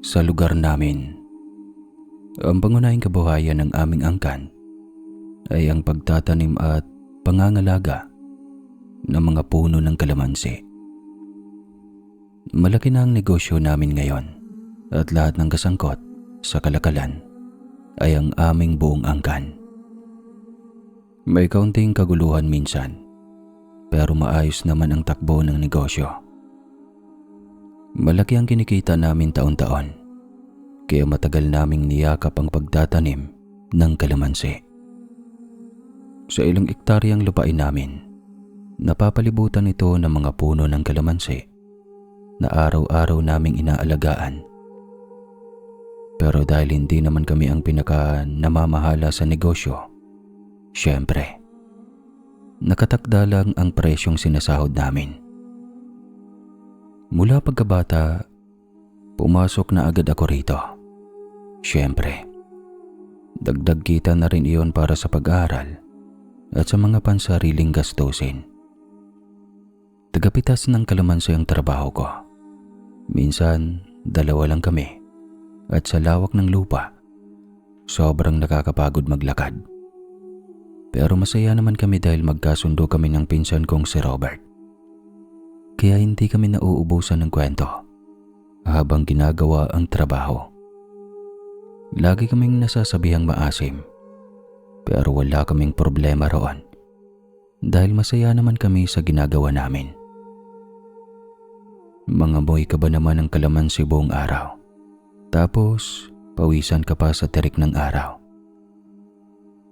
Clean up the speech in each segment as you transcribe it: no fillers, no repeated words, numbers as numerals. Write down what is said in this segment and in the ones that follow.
Sa lugar namin, ang pangunahing kabuhayan ng aming angkan ay ang pagtatanim at pangangalaga ng mga puno ng kalamansi. Malaki na ang negosyo namin ngayon at lahat ng kasangkot sa kalakalan ay ang aming buong angkan. May kaunting kaguluhan minsan, pero maayos naman ang takbo ng negosyo. Malaki ang kinikita namin taon-taon, kaya matagal naming niyakap ang pagtatanim ng kalamansi. Sa ilang ektaryang lupain namin, napapalibutan ito ng mga puno ng kalamansi na araw-araw naming inaalagaan. Pero dahil hindi naman kami ang pinaka namamahala sa negosyo, syempre, nakatakda lang ang presyong sinasahod namin. Mula pagkabata, pumasok na agad ako rito. Syempre, dagdag kita na rin iyon para sa pag-aaral at sa mga pansariling gastusin. Tagapitas ng kalamansi ang trabaho ko. Minsan, 2 lang kami at sa lawak ng lupa, sobrang nakakapagod maglakad. Pero masaya naman kami dahil magkasundo kami ng pinsan kong si Robert. Kaya hindi kami nauubusan ng kwento habang ginagawa ang trabaho. Lagi kaming nasasabihang maasim, pero wala kaming problema roon dahil masaya naman kami sa ginagawa namin. Mangamoy ka ba naman ng kalamansi buong araw? Tapos, pawisan ka pa sa tirik ng araw.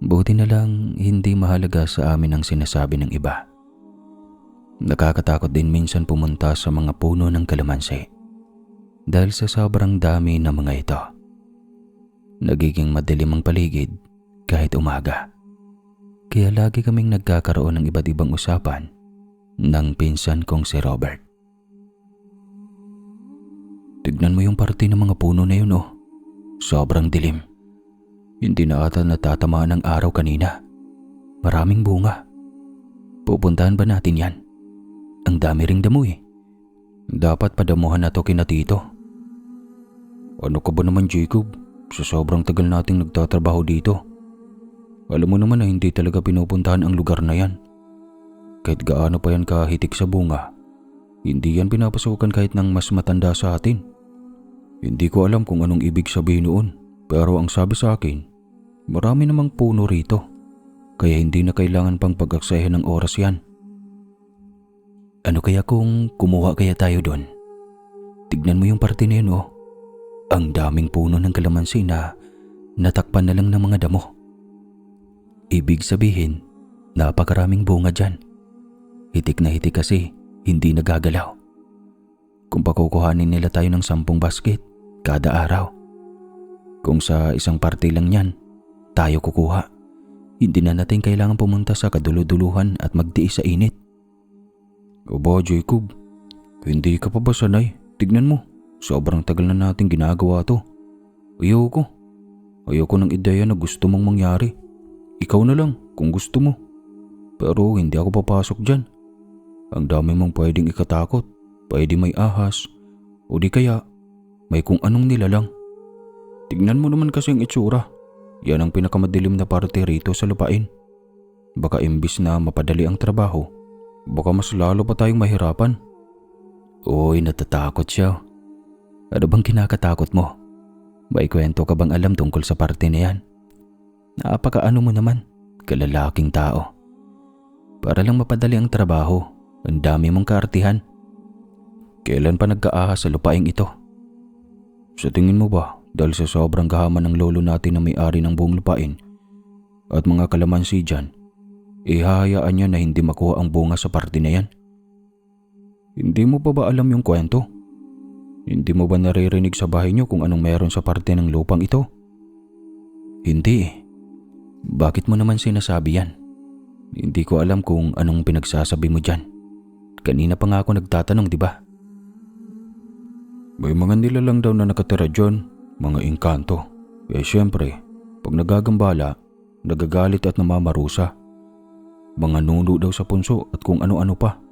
Buti na lang hindi mahalaga sa amin ang sinasabi ng iba. Nakakatakot din minsan pumunta sa mga puno ng kalamansi dahil sa sobrang dami ng mga ito. Nagiging madilim ang paligid kahit umaga. Kaya lagi kaming nagkakaroon ng iba't ibang usapan ng pinsan kong si Robert. Tignan mo yung parte ng mga puno na yun, oh. Sobrang dilim. Hindi na ata natatamaan ng araw kanina. Maraming bunga. Pupuntahan ba natin yan? Ang dami ring damo eh. Dapat padamuhan na to kina tito. Ano ka ba naman, Jacob? Sa sobrang tagal nating nagtatrabaho dito. Alam mo naman na hindi talaga pinupuntahan ang lugar na yan. Kahit gaano pa yan kahitik sa bunga, hindi yan pinapasukan kahit ng mas matanda sa atin. Hindi ko alam kung anong ibig sabihin noon, pero ang sabi sa akin, marami namang puno rito, kaya hindi na kailangan pang pag-aksayahan ng oras yan. Ano kaya kung kumuha kaya tayo doon? Tignan mo yung parte na yun, oh. Ang daming puno ng kalamansi na natakpan na lang ng mga damo. Ibig sabihin, napakaraming bunga dyan. Hitik na hitik kasi, hindi nagagalaw. Kung pakukuhanin nila tayo ng 10 basket kada araw, kung sa isang parte lang yan, tayo kukuha. Hindi na natin kailangan pumunta sa kaduluduluhan at magtiis sa init. Aba, Jacob, hindi ka pa ba sanay? Tignan mo, sobrang tagal na natin ginagawa to. Ayoko ng ideya na gusto mong mangyari. Ikaw na lang kung gusto mo. Pero hindi ako papasok dyan. Ang dami mong pwedeng ikatakot. Pwede may ahas, o di kaya may kung anong nilalang. Tignan mo naman kasi ang itsura. Yan ang pinakamadilim na parte rito sa lupain. Baka imbis na mapadali ang trabaho, baka mas lalo pa tayong mahirapan. Uy, natatakot siya. Ano bang kinakatakot mo? May kwento ka bang alam tungkol sa parte na yan? Napakaano mo naman, kalalaking tao. Para lang mapadali ang trabaho, ang dami mong kaartihan. Kailan pa nagkaahas sa lupaing ito? Sa tingin mo ba, dahil sa sobrang gahaman ng lolo natin na may-ari ng buong lupain at mga kalamansi dyan, ihahayaan niya na hindi makuha ang bunga sa parte na yan? Hindi mo pa ba alam yung kwento? Hindi mo ba naririnig sa bahay niyo kung anong meron sa parte ng lupang ito? Hindi eh. Bakit mo naman sinasabi yan? Hindi ko alam kung anong pinagsasabi mo dyan. Kanina pa nga ako nagtatanong, di ba? May mga nilalang daw na nakatira dyan, mga engkanto. Siyempre, pag nagagambala, nagagalit at namamarusa. Mga nuno daw sa punso at kung ano-ano pa.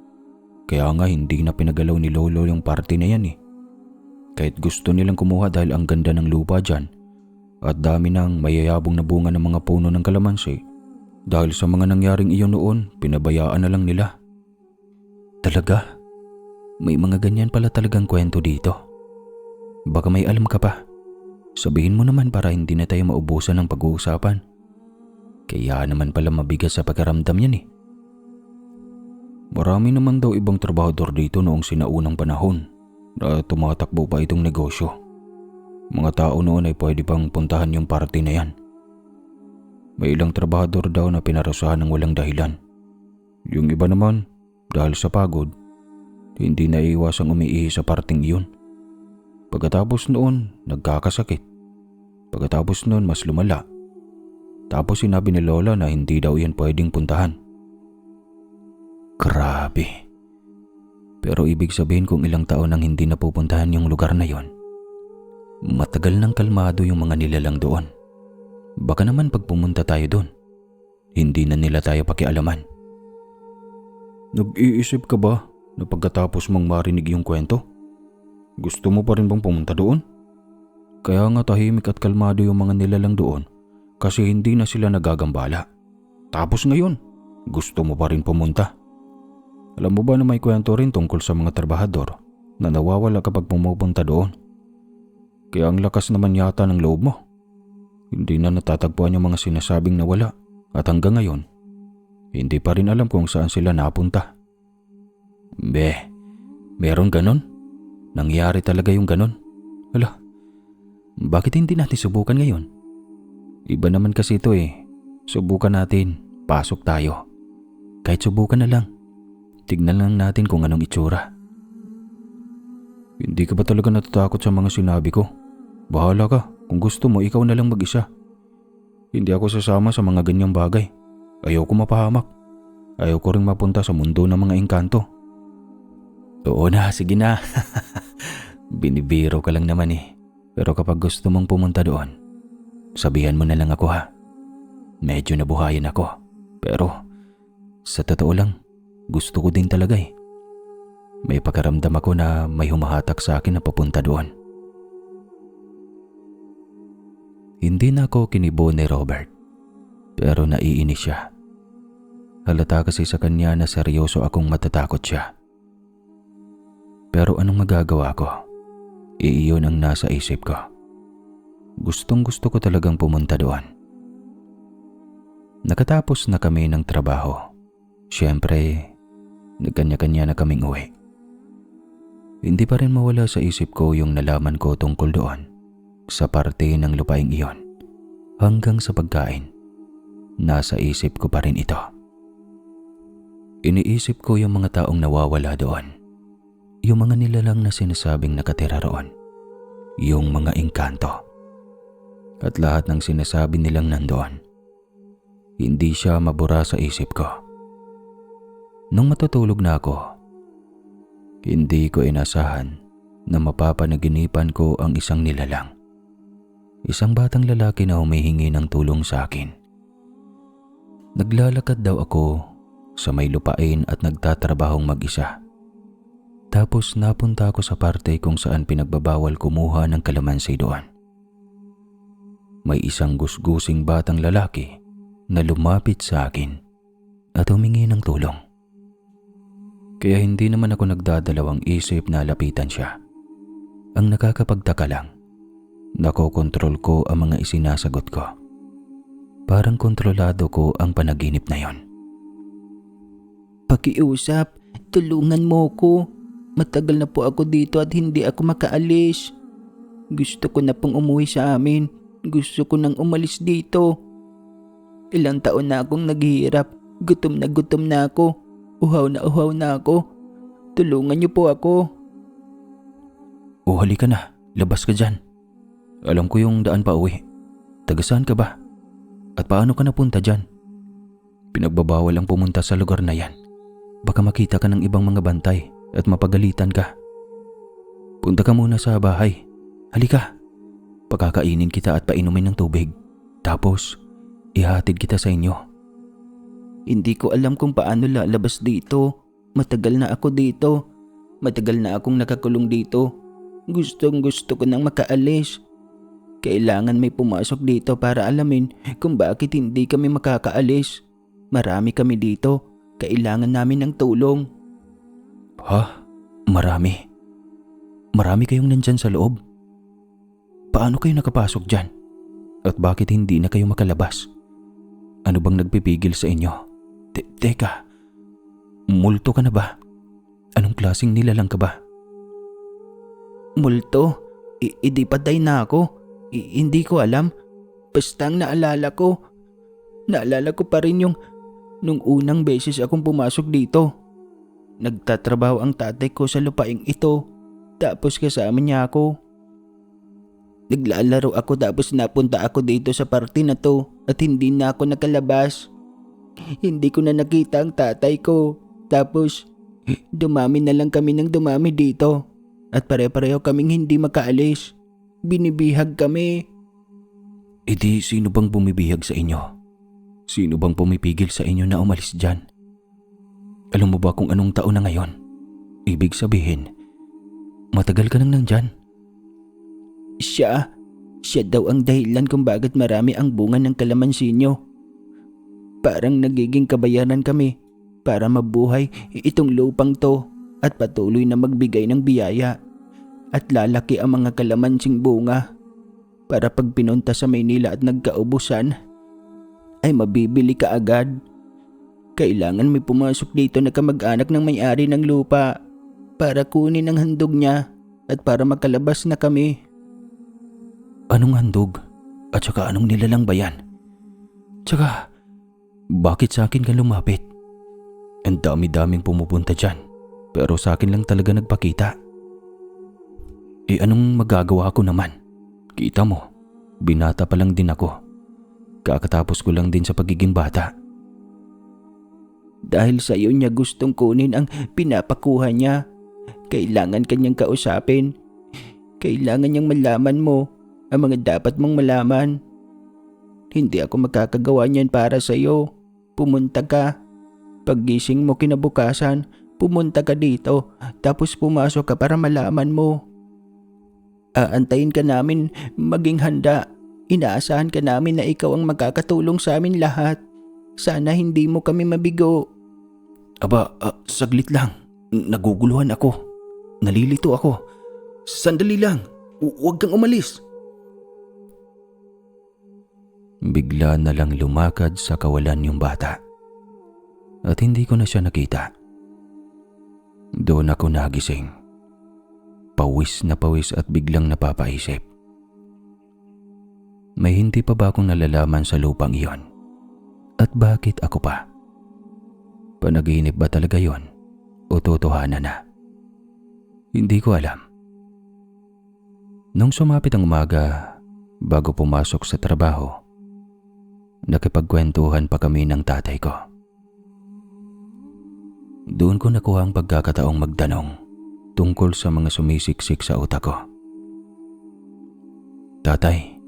Kaya nga hindi na pinagalaw ni Lolo yung party na yan eh. Kahit gusto nilang kumuha dahil ang ganda ng lupa dyan at dami ng mayayabong na bunga ng mga puno ng kalamansi, dahil sa mga nangyaring iyon noon, pinabayaan na lang nila. Talaga? May mga ganyan pala talagang kwento dito. Baka may alam ka pa. Sabihin mo naman para hindi na tayo maubusan ng pag-uusapan. Kaya naman pala mabigat sa pakiramdam yan eh. Marami naman daw ibang trabahador dito noong sinaunang panahon na tumatakbo pa itong negosyo. Mga tao noon ay pwede pang puntahan yung party na yan. May ilang trabahador daw na pinarusahan ng walang dahilan. Yung iba naman, dahil sa pagod, hindi naiiwasang umiihi sa parting iyon. Pagkatapos noon, nagkakasakit. Pagkatapos noon, mas lumala. Tapos sinabi ni Lola na hindi daw yan pwedeng puntahan. Grabe. Pero ibig sabihin kung ilang taon nang hindi napupuntahan yung lugar na yon, matagal nang kalmado yung mga nilalang doon. Baka naman pag pumunta tayo doon, hindi na nila tayo pakialaman. Nag-iisip ka ba na pagkatapos mong marinig yung kwento, gusto mo pa rin bang pumunta doon? Kaya nga tahimik at kalmado yung mga nilalang doon kasi hindi na sila nagagambala. Tapos ngayon, gusto mo pa rin pumunta. Alam mo ba na may kwento rin tungkol sa mga trabahador na nawawala kapag pumupunta doon? Kaya ang lakas naman yata ng loob mo. Hindi na natatagpuan yung mga sinasabing nawala at hanggang ngayon, hindi pa rin alam kung saan sila napunta. Meron ganon? Nangyari talaga yung ganon? Hala, bakit hindi natin subukan ngayon? Iba naman kasi ito eh. Subukan natin, pasok tayo. Kahit subukan na lang. Tignan lang natin kung anong itsura. Hindi ka ba talaga natatakot sa mga sinabi ko? Bahala ka, kung gusto mo ikaw na lang mag-isa. Hindi ako sasama sa mga ganyang bagay. Ayaw ko mapahamak. Ayaw ko ring mapunta sa mundo ng mga engkanto. Oo na, sige na. Binibiro ka lang naman eh. Pero kapag gusto mong pumunta doon, sabihan mo na lang ako ha. Medyo nabuhayan ako. Pero sa totoo lang, gusto ko din talaga eh. May pakiramdam ako na may humahatak sa akin na papunta doon. Hindi na ako kinibo ni Robert, pero naiinis siya. Halata kasi sa kanya na seryoso akong matatakot siya. Pero anong magagawa ko? Iyon ang nasa isip ko. Gustong gusto ko talagang pumunta doon. Nakatapos na kami ng trabaho. Siyempre, nagkanya-kanya na kaming uwi. Hindi pa rin mawala sa isip ko yung nalaman ko tungkol doon sa parte ng lupaing iyon. Hanggang sa pagkain, nasa isip ko pa rin ito. Iniisip ko yung mga taong nawawala doon. Yung mga nilalang na sinasabing nakatira roon. Yung mga engkanto. At lahat ng sinasabi nilang nandoon. Hindi siya mabura sa isip ko. Nung matutulog na ako, hindi ko inasahan na mapapanaginipan ko ang isang nilalang. Isang batang lalaki na humihingi ng tulong sa akin. Naglalakad daw ako sa may lupain at nagtatrabahong mag-isa. Tapos napunta ako sa parte kung saan pinagbabawal kumuha ng kalamansi doon. May isang gusgusing batang lalaki na lumapit sa akin at humingi ng tulong. Kaya hindi naman ako nagdadalawang isip na lapitan siya. Ang nakakapagtaka lang, nakokontrol ko ang mga isinasagot ko. Parang kontrolado ko ang panaginip na yon. Pakiusap, tulungan mo ko. Matagal na po ako dito at hindi ako makaalis. Gusto ko na pong umuwi sa amin. Gusto ko nang umalis dito. Ilang taon na akong naghihirap. Gutom na ako. Uhaw na ako. Tulungan niyo po ako. O halika na, labas ka dyan. Alam ko yung daan pa uwi. Taga saan ka ba? At paano ka napunta dyan? Pinagbabawal ang pumunta sa lugar na yan. Baka makita ka ng ibang mga bantay at mapagalitan ka. Punta ka muna sa bahay. Halika. Pakakainin kita at painumin ng tubig. Tapos, ihatid kita sa inyo. Hindi ko alam kung paano lalabas dito. Matagal na ako dito. Matagal na akong nakakulong dito. Gustong gusto ko nang makaalis. Kailangan may pumasok dito para alamin kung bakit hindi kami makakaalis. Marami kami dito. Kailangan namin ng tulong. Ha? Marami? Marami kayong nandyan sa loob? Paano kayo nakapasok dyan? At bakit hindi na kayo makalabas? Ano bang nagpipigil sa inyo? Teka, multo ka na ba? Anong klaseng nilalang ka ba? Multo? Di patay na ako. Hindi ko alam. Basta ang naalala ko pa rin yung nung unang beses akong pumasok dito. Nagtatrabaho ang tatay ko sa lupaing ito. Tapos kasama niya ako. Naglalaro ako tapos napunta ako dito sa party na to at hindi na ako nakalabas. Hindi ko na nakita ang tatay ko. Tapos dumami na lang kami ng dumami dito. At pare-pareho kaming hindi makaalis. Binibihag kami. Di sino bang bumibihag sa inyo? Sino bang pumipigil sa inyo na umalis dyan? Alam mo ba kung anong taon na ngayon? Ibig sabihin, matagal ka nang nandyan. Siya daw ang dahilan kung bakit marami ang bunga ng kalamansi nyo. Parang nagiging kabayaran kami para mabuhay itong lupang to at patuloy na magbigay ng biyaya. At lalaki ang mga kalamansing bunga para pag pinunta sa Maynila at nagkaubusan ay mabibili ka agad. Kailangan may pumasok dito na kamag-anak ng may-ari ng lupa para kunin ang handog niya at para makalabas na kami. Anong handog? At saka anong nilalang ba yan? Tsaka, bakit sa akin ka lumapit? Ang dami-daming pumupunta dyan, pero sa akin lang talaga nagpakita. Anong magagawa ko naman? Kita mo, binata pa lang din ako. Kakatapos ko lang din sa pagiging bata. Dahil sa iyo niya gustong kunin ang pinapakuha niya. Kailangan kanyang kausapin. Kailangan niyang malaman mo ang mga dapat mong malaman. Hindi ako makakagawa niyan para sa iyo. Pumunta ka. Paggising mo kinabukasan, pumunta ka dito. Tapos pumasok ka para malaman mo. Aantayin ka namin maging handa. Inaasahan ka namin na ikaw ang makakatulong sa amin lahat. Sana hindi mo kami mabigo. Aba, saglit lang. Naguguluhan ako. Nalilito ako. Sandali lang. Huwag kang umalis. Bigla na lang lumakad sa kawalan yung bata. At hindi ko na siya nakita. Doon ako nagising. Pawis na pawis at biglang napapaisip. May hindi pa ba akong nalalaman sa lupang iyon? At bakit ako pa? Panaginip ba talaga yon? O totohanan na? Hindi ko alam. Nung sumapit ang umaga, bago pumasok sa trabaho, nakipagkwentuhan pa kami ng tatay ko. Doon ko nakuha ang pagkakataong magtanong tungkol sa mga sumisiksik sa utak ko. Tatay,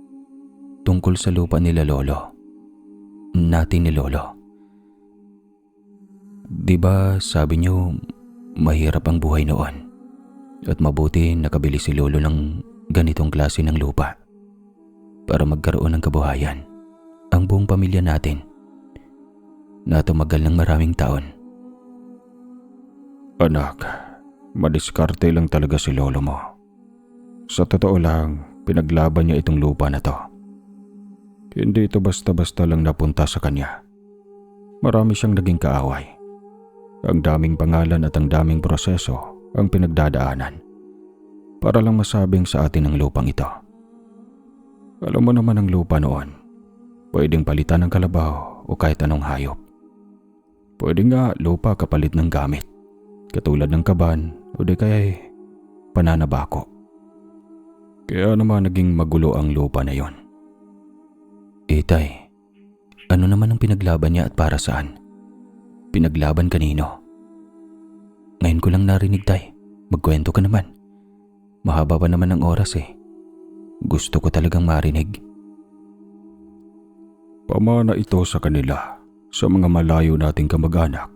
tungkol sa lupa nila lolo, natin ni lolo. Di ba sabi niyo mahirap ang buhay noon at mabuti nakabili si lolo ng ganitong klase ng lupa para magkaroon ng kabuhayan ang buong pamilya natin na tumagal ng maraming taon. Anak, madiskarte lang talaga si lolo mo. Sa totoo lang, pinaglaban niya itong lupa na to. Hindi ito basta-basta lang napunta sa kanya. Marami siyang naging kaaway. Ang daming pangalan at ang daming proseso ang pinagdadaanan para lang masabing sa atin ang lupang ito. Alam mo naman ang lupa noon, pwedeng palitan ng kalabaw o kahit anong hayop. Pwede nga lupa kapalit ng gamit, katulad ng kaban o di kaya pananabako. Kaya naman naging magulo ang lupa na yon. Tay, ano naman ang pinaglaban niya at para saan? Pinaglaban kanino? Ngayon ko lang narinig, tay. Magkwento ka naman. Mahaba pa naman ang oras eh. Gusto ko talagang marinig. Pamana ito sa kanila, sa mga malayo nating kamag-anak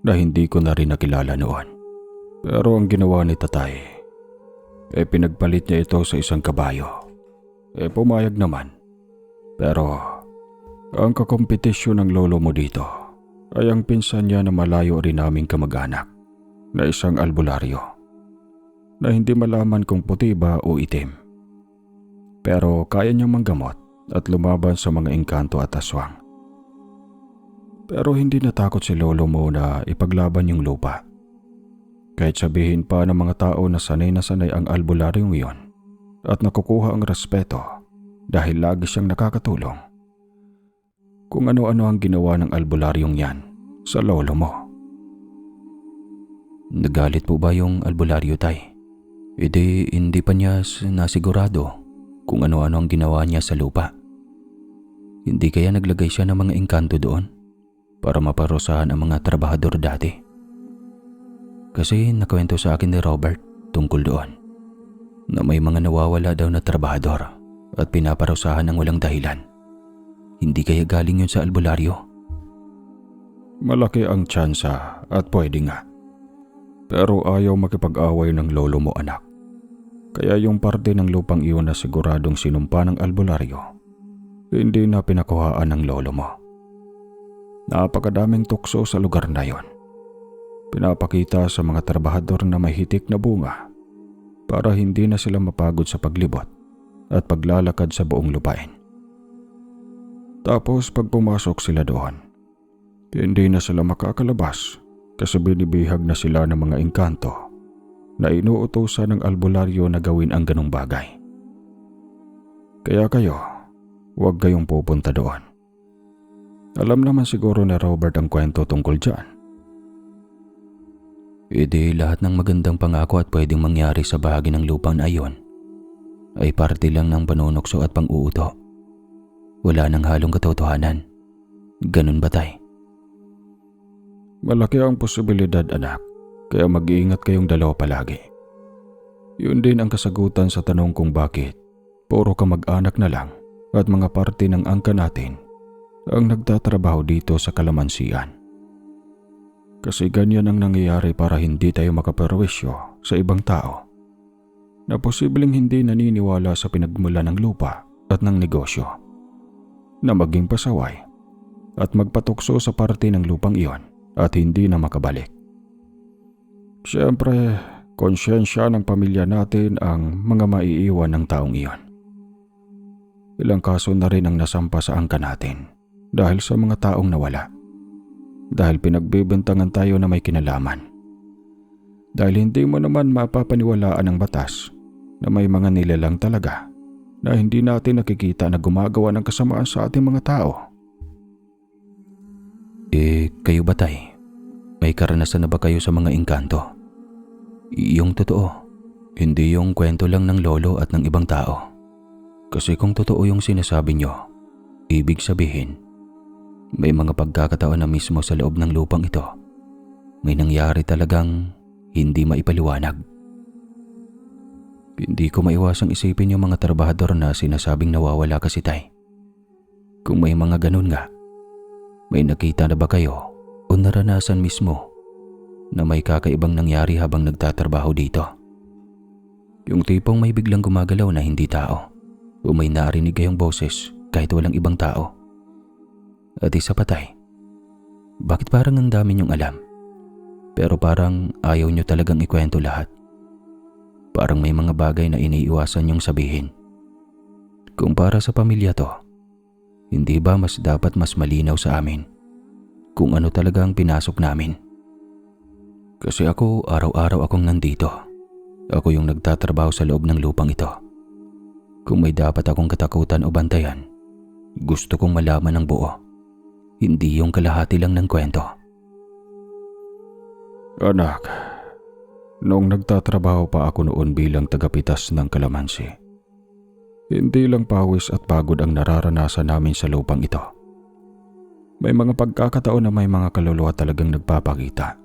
na hindi ko na rin nakilala noon. Pero ang ginawa ni tatay, pinagpalit niya ito sa isang kabayo. Pumayag naman. Pero ang kakompetisyon ng lolo mo dito ay ang pinsan niya na malayo rin naming kamag-anak na isang albularyo na hindi malaman kung puti ba o itim. Pero kaya niyang manggamot at lumaban sa mga engkanto at aswang. Pero hindi natakot si lolo mo na ipaglaban yung lupa. Kahit sabihin pa ng mga tao na sanay ang albularyong iyon at nakukuha ang respeto dahil lagi siyang nakakatulong. Kung ano-ano ang ginawa ng albularyong yan sa lolo mo. Nagalit po ba yung albularyo, tay? Hindi pa niya nasigurado kung ano-ano ang ginawa niya sa lupa. Hindi kaya naglagay siya ng mga engkanto doon para maparusahan ang mga trabahador dati? Kasi nakwento sa akin ni Robert tungkol doon na may mga nawawala daw na trabahador at pinaparusahan ng walang dahilan. Hindi kaya galing yun sa albularyo? Malaki ang tsansa at pwede nga. Pero ayaw makipag-away ng lolo mo, anak. Kaya yung parte ng lupang iyon na siguradong sinumpa ng albularyo, hindi na pinakuhaan ng lolo mo. Napakadaming tukso sa lugar na yon. Pinapakita sa mga trabahador na may hitik na bunga para hindi na sila mapagod sa paglibot at paglalakad sa buong lupain. Tapos pag pumasok sila doon, hindi na sila makakalabas kasi binibihag na sila ng mga engkanto na inuutosan ng albularyo na gawin ang ganong bagay. Kaya kayo, huwag kayong pupunta doon. Alam naman siguro ni Robert ang kwento tungkol dyan. Lahat ng magandang pangako at pwedeng mangyari sa bahagi ng lupang na iyon ay parte lang ng panunukso at pang-uuto. Wala nang halong katotohanan. Ganun ba, tay? Malaki ang posibilidad, anak, kaya mag-iingat kayong dalawa palagi. Yun din ang kasagutan sa tanong kung bakit puro kamag-anak na lang at mga parte ng angka natin ang nagtatrabaho dito sa kalamansian. Kasi ganyan ang nangyayari para hindi tayo makaperwisyo sa ibang tao na posibleng hindi naniniwala sa pinagmula ng lupa at ng negosyo na maging pasaway at magpatukso sa parte ng lupang iyon at hindi na makabalik. Siyempre, konsyensya ng pamilya natin ang mga maiiwan ng taong iyon. Ilang kaso na rin ang nasampa sa angka natin dahil sa mga taong nawala. Dahil pinagbibintangan tayo na may kinalaman. Dahil hindi mo naman mapapaniwalaan ng batas na may mga nilalang talaga na hindi natin nakikita na gumagawa ng kasamaan sa ating mga tao. Kayo ba, tay? May karanasan na ba kayo sa mga engkanto? Yung totoo, hindi yung kwento lang ng lolo at ng ibang tao. Kasi kung totoo yung sinasabi nyo, ibig sabihin, may mga pagkakataon na mismo sa loob ng lupang ito, may nangyari talagang hindi maipaliwanag. Hindi ko maiwasang isipin yung mga trabahador na sinasabing nawawala kasi, tay. Kung may mga ganun nga, may nakita na ba kayo o naranasan mismo na may kakaibang nangyari habang nagtatrabaho dito? Yung tipong may biglang gumagalaw na hindi tao o may narinig kayong boses kahit walang ibang tao. At isa pa, tay, bakit parang ang dami niyong alam pero parang ayaw niyo talagang ikwento lahat? Parang may mga bagay na iniiwasan niyong sabihin. Kung para sa pamilya to, hindi ba mas dapat mas malinaw sa amin kung ano talaga ang pinasok namin? Kasi ako, araw-araw akong nandito. Ako yung nagtatrabaho sa loob ng lupang ito. Kung may dapat akong katakutan o bantayan, gusto kong malaman ng buo. Hindi yung kalahati lang ng kwento. Anak, noong nagtatrabaho pa ako noon bilang tagapitas ng kalamansi, hindi lang pawis at pagod ang nararanasan namin sa lupang ito. May mga pagkakataon na may mga kaluluwa talagang nagpapakita.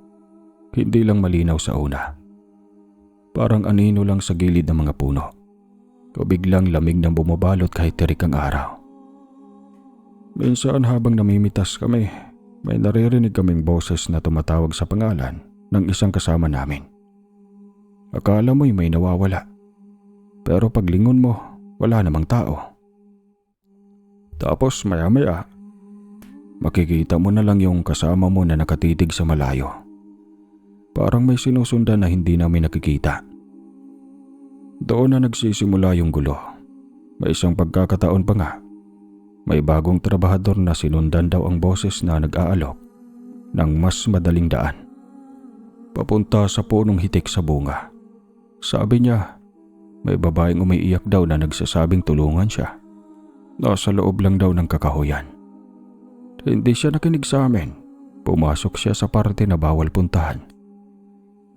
Hindi lang malinaw sa una. Parang anino lang sa gilid ng mga puno. O biglang lamig nang bumabalot kahit tirik ang araw. Minsan habang namimitas kami, may naririnig kaming boses na tumatawag sa pangalan ng isang kasama namin. Akala mo'y may nawawala Pero paglingon mo, wala namang tao. Tapos maya-maya, makikita mo na lang yung kasama mo na nakatitig sa malayo. Parang may sinusundan na hindi namin nakikita. Doon na nagsisimula yung gulo. May isang pagkakataon pa nga, may bagong trabahador na sinundan daw ang boses na nag-aalok ng mas madaling daan, papunta sa punong hitik sa bunga. Sabi niya, may babaeng umiiyak daw na nagsasabing tulungan siya. Nasa loob lang daw ng kakahuyan. Hindi siya nakinig sa amin. Pumasok siya sa parte na bawal puntahan.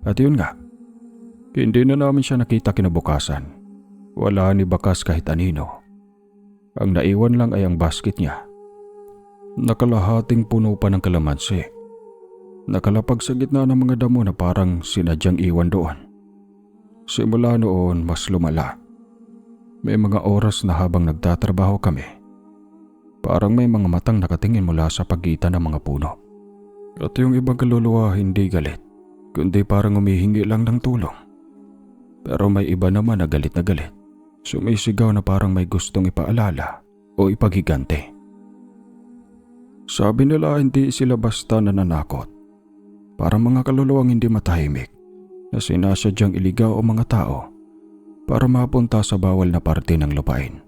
At yun nga, hindi na namin siya nakita kinabukasan. Wala ni bakas kahit anino. Ang naiwan lang ay ang basket niya. Nakalahating puno pa ng kalamansi. Nakalapag sa gitna ng mga damo na parang sinadyang iwan doon. Simula noon mas lumala. May mga oras na habang nagtatrabaho kami, parang may mga matang nakatingin mula sa pagitan ng mga puno. At yung ibang kaluluwa hindi galit, kundi parang humihingi lang ng tulong. Pero may iba naman na galit, sumisigaw na parang may gustong ipaalala o ipaghigante. Sabi nila hindi sila basta nananakot. Parang mga kaluluwang hindi matahimik na sinasadyang iligaw o mga tao para mapunta sa bawal na parte ng lupain.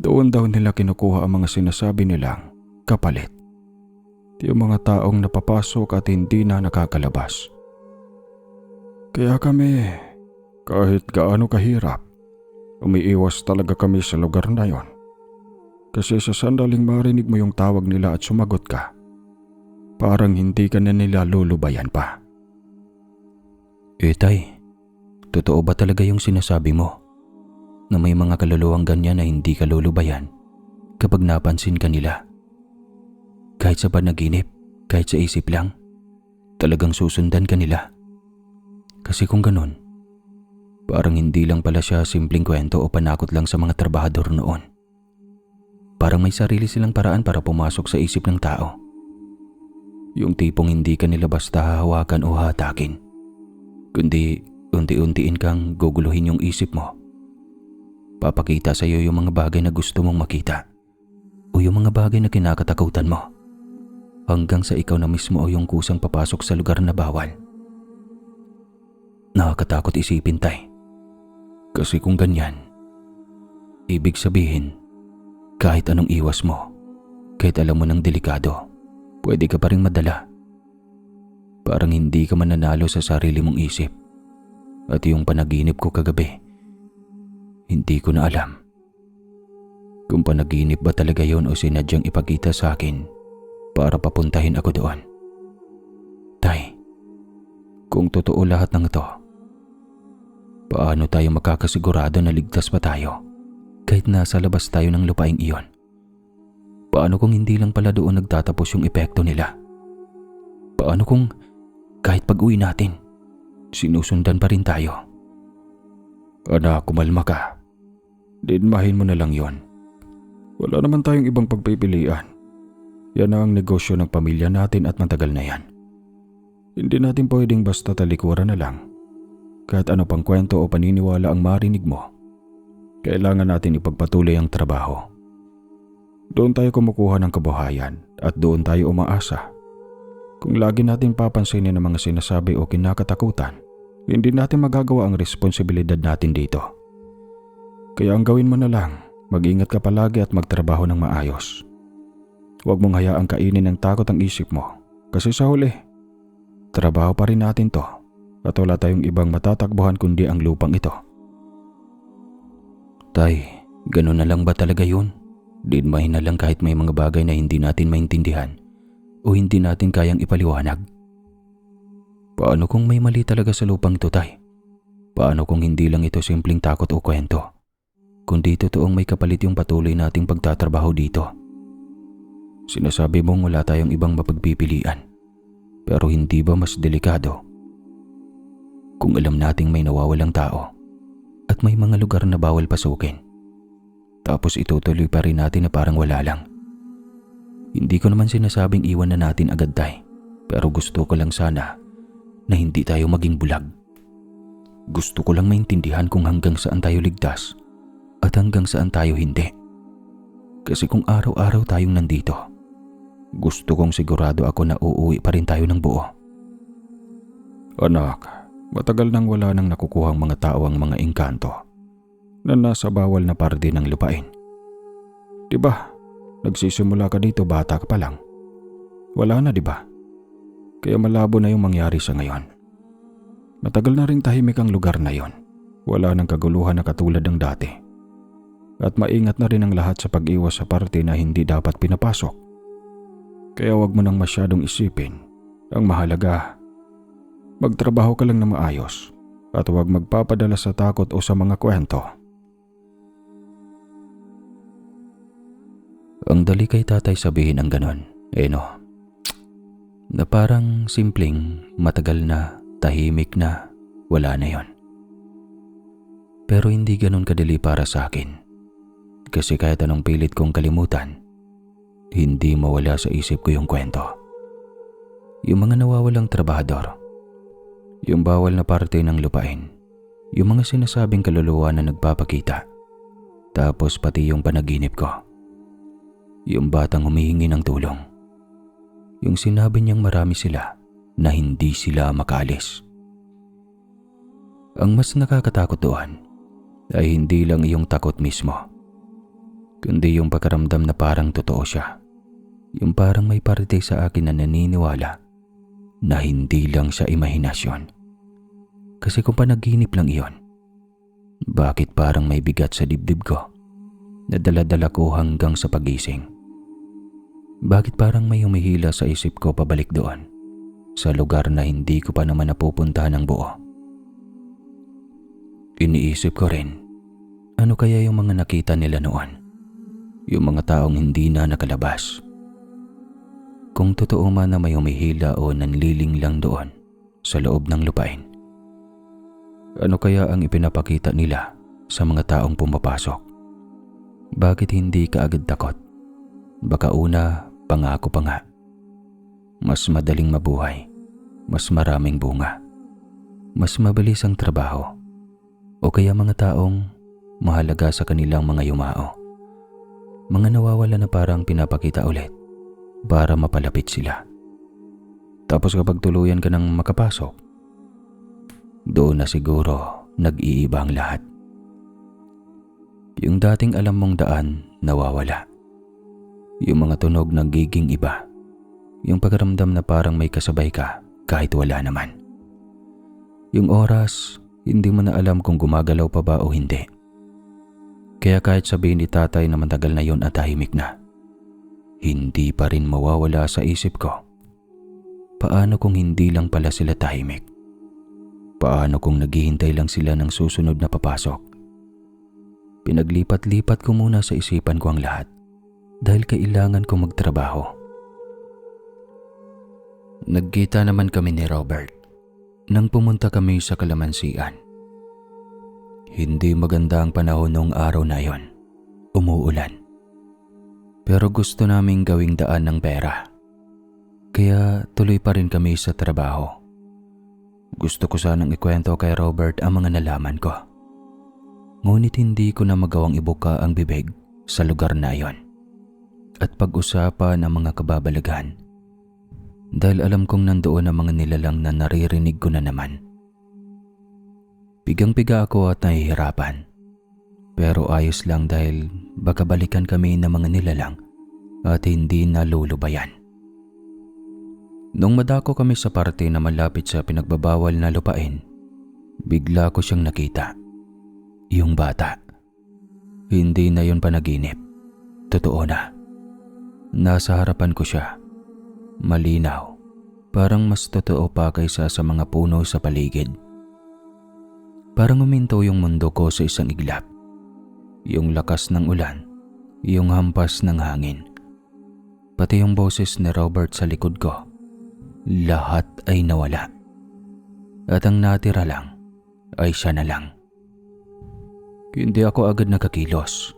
Doon daw nila kinukuha ang mga sinasabi nilang kapalit. Yung mga taong napapasok at hindi na nakakalabas. Kaya kami, kahit gaano kahirap, umiiwas talaga kami sa lugar na yon. Kasi sa sandaling marinig mo yung tawag nila at sumagot ka, parang hindi ka na nila lulubayan pa. Tay, totoo ba talaga yung sinasabi mo? Na may mga kaluluwang ganyan na hindi ka lulubayan kapag napansin ka nila? Kahit sa panaginip, kahit sa isip lang, talagang susundan ka nila. Kasi kung ganun, parang hindi lang pala siya simpleng kwento o panakot lang sa mga trabahador noon. Parang may sarili silang paraan para pumasok sa isip ng tao. Yung tipong hindi ka nila basta hahawakan o hatakin, kundi unti-untiin kang guguluhin yung isip mo. Papakita sa iyo yung mga bagay na gusto mong makita o yung mga bagay na kinakatakutan mo, hanggang sa ikaw na mismo o yung kusang papasok sa lugar na bawal. Nakakatakot isipin, Tay. Kasi kung ganyan, ibig sabihin, kahit anong iwas mo, kahit alam mo ng delikado, pwede ka pa rin madala. Parang hindi ka mananalo sa sarili mong isip. At yung panaginip ko kagabi, hindi ko na alam kung panaginip ba talaga yon o sinadyang ipakita sa akin para papuntahin ako doon. Tay, kung totoo lahat ng ito, paano tayo makakasigurado na ligtas pa tayo kahit nasa labas tayo ng lupaing iyon? Paano kung hindi lang pala doon nagtatapos yung epekto nila? Paano kung kahit pag-uwi natin, sinusundan pa rin tayo? Anak, kumalma ka. Dinmahin mo na lang yon. Wala naman tayong ibang pagpipilian. Yan ang negosyo ng pamilya natin at matagal na yan. Hindi natin pwedeng basta talikuran na lang. Kahit ano pang kwento o paniniwala ang marinig mo, kailangan natin ipagpatuloy ang trabaho. Doon tayo kumukuha ng kabuhayan at doon tayo umaasa. Kung lagi natin papansinin ang mga sinasabi o kinakatakutan, hindi natin magagawa ang responsibilidad natin dito. Kaya ang gawin mo na lang, mag-ingat ka palagi at magtrabaho ng maayos. Huwag mong hayaang kainin ng takot ang isip mo, kasi sa huli, trabaho pa rin natin to at wala tayong ibang matatakbuhan kundi ang lupang ito. Tay, ganun na lang ba talaga yun? Dinmahin na lang kahit may mga bagay na hindi natin maintindihan o hindi natin kayang ipaliwanag? Paano kung may mali talaga sa lupang ito, Tay? Paano kung hindi lang ito simpleng takot o kwento, kundi totoong may kapalit yung patuloy nating pagtatrabaho dito? Sinasabi mong wala tayong ibang mapagpipilian, pero hindi ba mas delikado kung alam nating may nawawalang tao at may mga lugar na bawal pasukin, tapos itutuloy pa rin natin na parang wala lang? Hindi ko naman sinasabing iwan na natin agad, Tay, pero gusto ko lang sana na hindi tayo maging bulag. Gusto ko lang maintindihan kung hanggang saan tayo ligtas at hanggang saan tayo hindi. Kasi kung araw-araw tayong nandito, gusto kong sigurado ako na uuwi pa rin tayo ng buo. Anak, matagal nang wala nang nakukuhang mga tao ang mga engkanto na nasa bawal na parte ng lupain. Diba, nagsisimula ka dito bata ka pa lang. Wala na diba? Kaya malabo na yung mangyari sa ngayon. Matagal na rin tahimik ang lugar na yon. Wala nang kaguluhan na katulad ng dati. At maingat na rin ang lahat sa pag-iwas sa parte na hindi dapat pinapasok. Kaya wag mo nang masyadong isipin. Ang mahalaga, magtrabaho ka lang na maayos at huwag magpapadala sa takot o sa mga kwento. Ang dali kay tatay sabihin ang ganon, no? Na parang simpleng, matagal na, tahimik na, wala na yon. Pero hindi ganon kadali para sa akin. Kasi kahit anong pilit kong kalimutan, hindi mawala sa isip ko yung kwento. Yung mga nawawalang trabahador, yung bawal na parte ng lupain, yung mga sinasabing kaluluwa na nagpapakita, tapos pati yung panaginip ko. Yung batang humihingi ng tulong. Yung sinabi niyang marami sila na hindi sila makaalis. Ang mas nakakatakot doon ay hindi lang iyong takot mismo, kundi yung pagkaramdam na parang totoo siya. Yung parang may parte sa akin na naniniwala na hindi lang siya imahinasyon. Kasi kung panaginip lang iyon, bakit parang may bigat sa dibdib ko na dala-dala ko hanggang sa pagising? Bakit parang may humihila sa isip ko pabalik doon, sa lugar na hindi ko pa naman napupuntahan ng buo? Iniisip ko rin, ano kaya yung mga nakita nila noon? Yung mga taong hindi na nakalabas. Kung totoo man na may humihila o nanliling lang doon, sa loob ng lupain, ano kaya ang ipinapakita nila sa mga taong pumapasok? Bakit hindi ka agad takot? Baka una, pangako pa nga. Mas madaling mabuhay, mas maraming bunga, mas mabilis ang trabaho, o kaya mga taong mahalaga sa kanilang mga yumao. Mga nawawala na parang pinapakita ulit para mapalapit sila. Tapos kapag tuluyan ka ng makapasok, doon na siguro nag-iiba ang lahat. Yung dating alam mong daan, nawawala. Yung mga tunog nagiging iba. Yung pagramdam na parang may kasabay ka kahit wala naman. Yung oras, hindi mo na alam kung gumagalaw pa ba o hindi. Kaya kahit sabihin ni tatay na matagal na yon at tahimik na, hindi pa rin mawawala sa isip ko. Paano kung hindi lang pala sila tahimik? Paano kung naghihintay lang sila ng susunod na papasok? Pinaglipat-lipat ko muna sa isipan ko ang lahat dahil kailangan ko magtrabaho. Nagkita naman kami ni Robert nang pumunta kami sa kalamansian. Hindi maganda ang panahon noong araw na yon. Umuulan. Pero gusto naming gawing daan ng pera. Kaya tuloy pa rin kami sa trabaho. Gusto ko sanang ikwento kay Robert ang mga nalaman ko. Ngunit hindi ko na magawang ibuka ang bibig sa lugar na yon at pag-usapan ang mga kababalaghan. Dahil alam kong nandoon ang mga nilalang na naririnig ko na naman. Pigang-piga ako at nahihirapan. Pero ayos lang dahil baka balikan kami ng mga nilalang at hindi nalulubayan. Nung madako kami sa parte na malapit sa pinagbabawal na lupain, bigla ko siyang nakita. Yung bata. Hindi na yun panaginip. Totoo na. Nasa harapan ko siya. Malinaw. Parang mas totoo pa kaysa sa mga puno sa paligid. Parang uminto yung mundo ko sa isang iglap. Yung lakas ng ulan. Yung hampas ng hangin. Pati yung boses ni Robert sa likod ko. Lahat ay nawala. At ang natira lang ay siya na lang. Hindi ako agad nakakilos.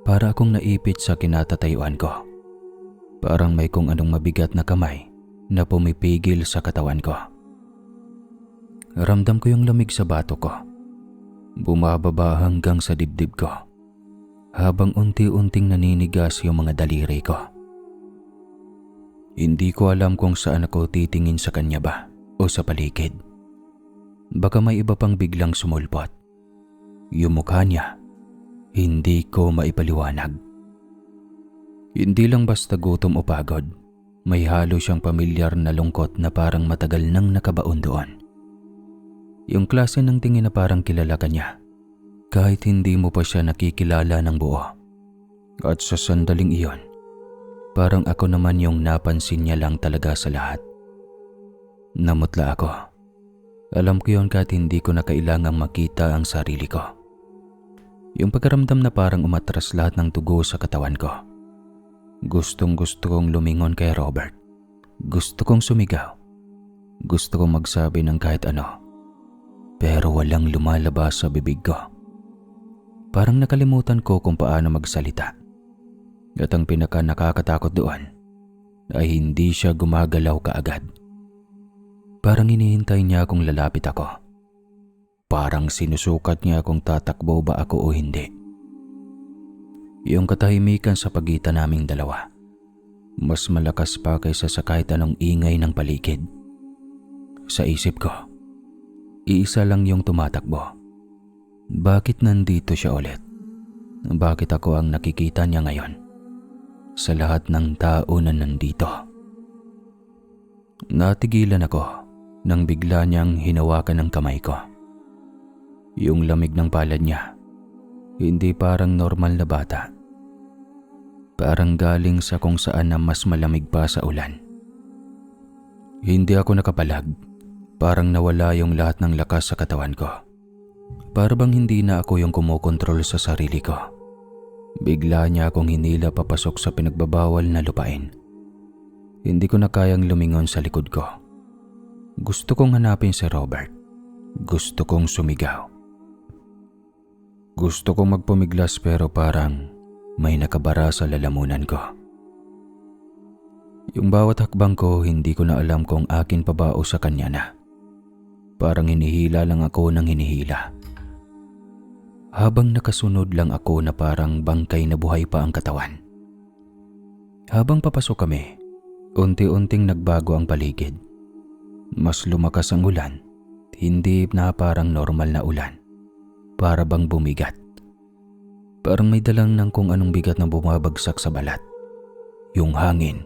Para akong naipit sa kinatatayuan ko. Parang may kung anong mabigat na kamay na pumipigil sa katawan ko. Ramdam ko yung lamig sa bato ko. Bumababa hanggang sa dibdib ko, habang unti-unting naninigas yung mga daliri ko. Hindi ko alam kung saan ako titingin, sa kanya ba o sa paligid. Baka may iba pang biglang sumulpot. Yung mukha niya, hindi ko maipaliwanag. Hindi lang basta gutom o pagod. May halo siyang pamilyar na lungkot na parang matagal nang nakabaon doon. Yung klase ng tingin na parang kilala ka niya, kahit hindi mo pa siya nakikilala ng buo. At sa sandaling iyon, parang ako naman yung napansin niya lang talaga sa lahat. Namutla ako. Alam ko yun kahit hindi ko na kailangang makita ang sarili ko. Yung pagkaramdam na parang umatras lahat ng tugo sa katawan ko. Gustong-gusto kong lumingon kay Robert. Gusto kong sumigaw. Gusto kong magsabi ng kahit ano. Pero walang lumalabas sa bibig ko. Parang nakalimutan ko kung paano magsalita. At ang pinaka nakakatakot doon ay hindi siya gumagalaw kaagad. Parang hinihintay niya kung lalapit ako. Parang sinusukat niya kung tatakbo ba ako o hindi. Yung katahimikan sa pagitan naming dalawa, mas malakas pa kaysa sa kahit anong ingay ng paligid. Sa isip ko, iisa lang yung tumatakbo. Bakit nandito siya ulit? Bakit ako ang nakikita niya ngayon sa lahat ng tao na nandito? Natigilan ako nang bigla niyang hinawakan ng kamay ko. Yung lamig ng palad niya, hindi parang normal na bata. Parang galing sa kung saan na mas malamig pa sa ulan. Hindi ako nakapalag. Parang nawala yung lahat ng lakas sa katawan ko. Para bang hindi na ako yung kumokontrol sa sarili ko. Bigla niya akong hinila papasok sa pinagbabawal na lupain. Hindi ko na kayang lumingon sa likod ko. Gusto kong hanapin si Robert. Gusto kong sumigaw. Gusto kong magpumiglas pero parang may nakabara sa lalamunan ko. Yung bawat hakbang ko, hindi ko na alam kung akin pa ba o sa kanya na. Parang hinihila lang ako ng hinihila. Habang nakasunod lang ako na parang bangkay na buhay pa ang katawan. Habang papasok kami, unti-unting nagbago ang paligid. Mas lumakas ang ulan, hindi na parang normal na ulan. Para bang bumigat. Parang may dalang ng kung anong bigat na bumabagsak sa balat. Yung hangin,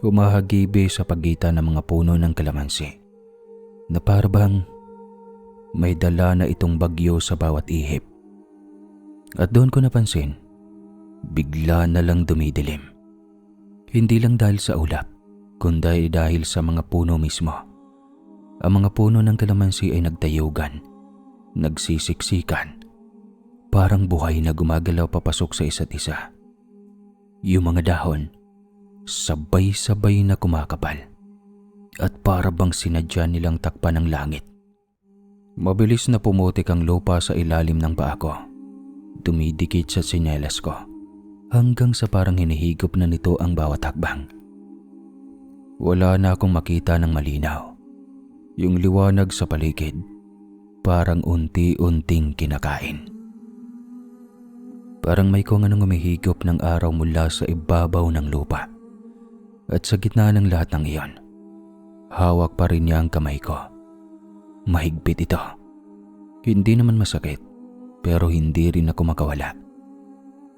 humahagibi sa pagitan ng mga puno ng kalamansi. Na para bang may dala na itong bagyo sa bawat ihip. At doon ko napansin, bigla na lang dumidilim. Hindi lang dahil sa ulap, kundi dahil sa mga puno mismo. Ang mga puno ng kalamansi ay nagtayugan, nagsisiksikan, parang buhay na gumagalaw papasok sa isa't isa. Yung mga dahon, sabay-sabay na kumakapal at para bang sinadya nilang takpan ng langit. Mabilis na pumutik ang lupa sa ilalim ng paa ko, dumidikit sa tsinelas ko, hanggang sa parang hinihigop na nito ang bawat hakbang. Wala na akong makita ng malinaw. Yung liwanag sa paligid, parang unti-unting kinakain. Parang may kung anong humihigop ng araw mula sa ibabaw ng lupa. At sa gitna ng lahat ng iyon, hawak pa rin niya ang kamay ko. Mahigpit ito. Hindi naman masakit, pero hindi rin ako makawala.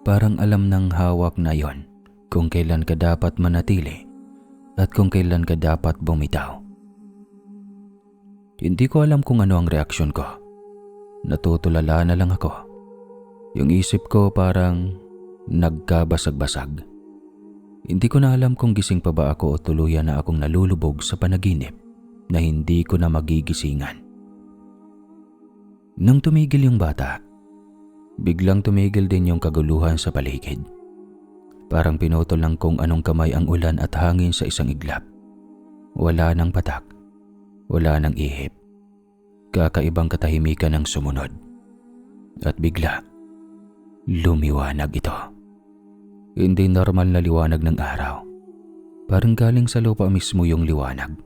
Parang alam ng hawak na yon kung kailan ka dapat manatili at kung kailan ka dapat bumitaw. Hindi ko alam kung ano ang reaksyon ko. Natutulala na lang ako. Yung isip ko parang nagkabasag-basag. Hindi ko na alam kung gising pa ba ako o tuluyan na akong nalulubog sa panaginip na hindi ko na magigisingan. Nang tumigil yung bata, biglang tumigil din yung kaguluhan sa paligid. Parang pinutol lang kung anong kamay ang ulan at hangin sa isang iglap. Wala nang patak. Wala nang ihip. Kakaibang katahimikan ang sumunod. At bigla, lumiwanag ito. Hindi normal na liwanag ng araw. Parang galing sa lupa mismo yung liwanag.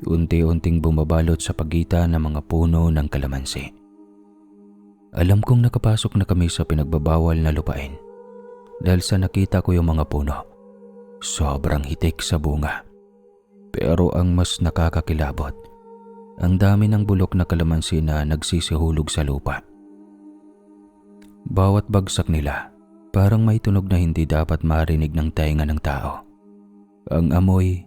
unti-unting bumabalot sa pagitan ng mga puno ng kalamansi. Alam kong nakapasok na kami sa pinagbabawal na lupain dahil sa nakita ko yung mga puno. Sobrang hitik sa bunga. Pero ang mas nakakakilabot, ang dami ng bulok na kalamansi na nagsisihulog sa lupa. Bawat bagsak nila, parang may tunog na hindi dapat marinig ng tainga ng tao. Ang amoy,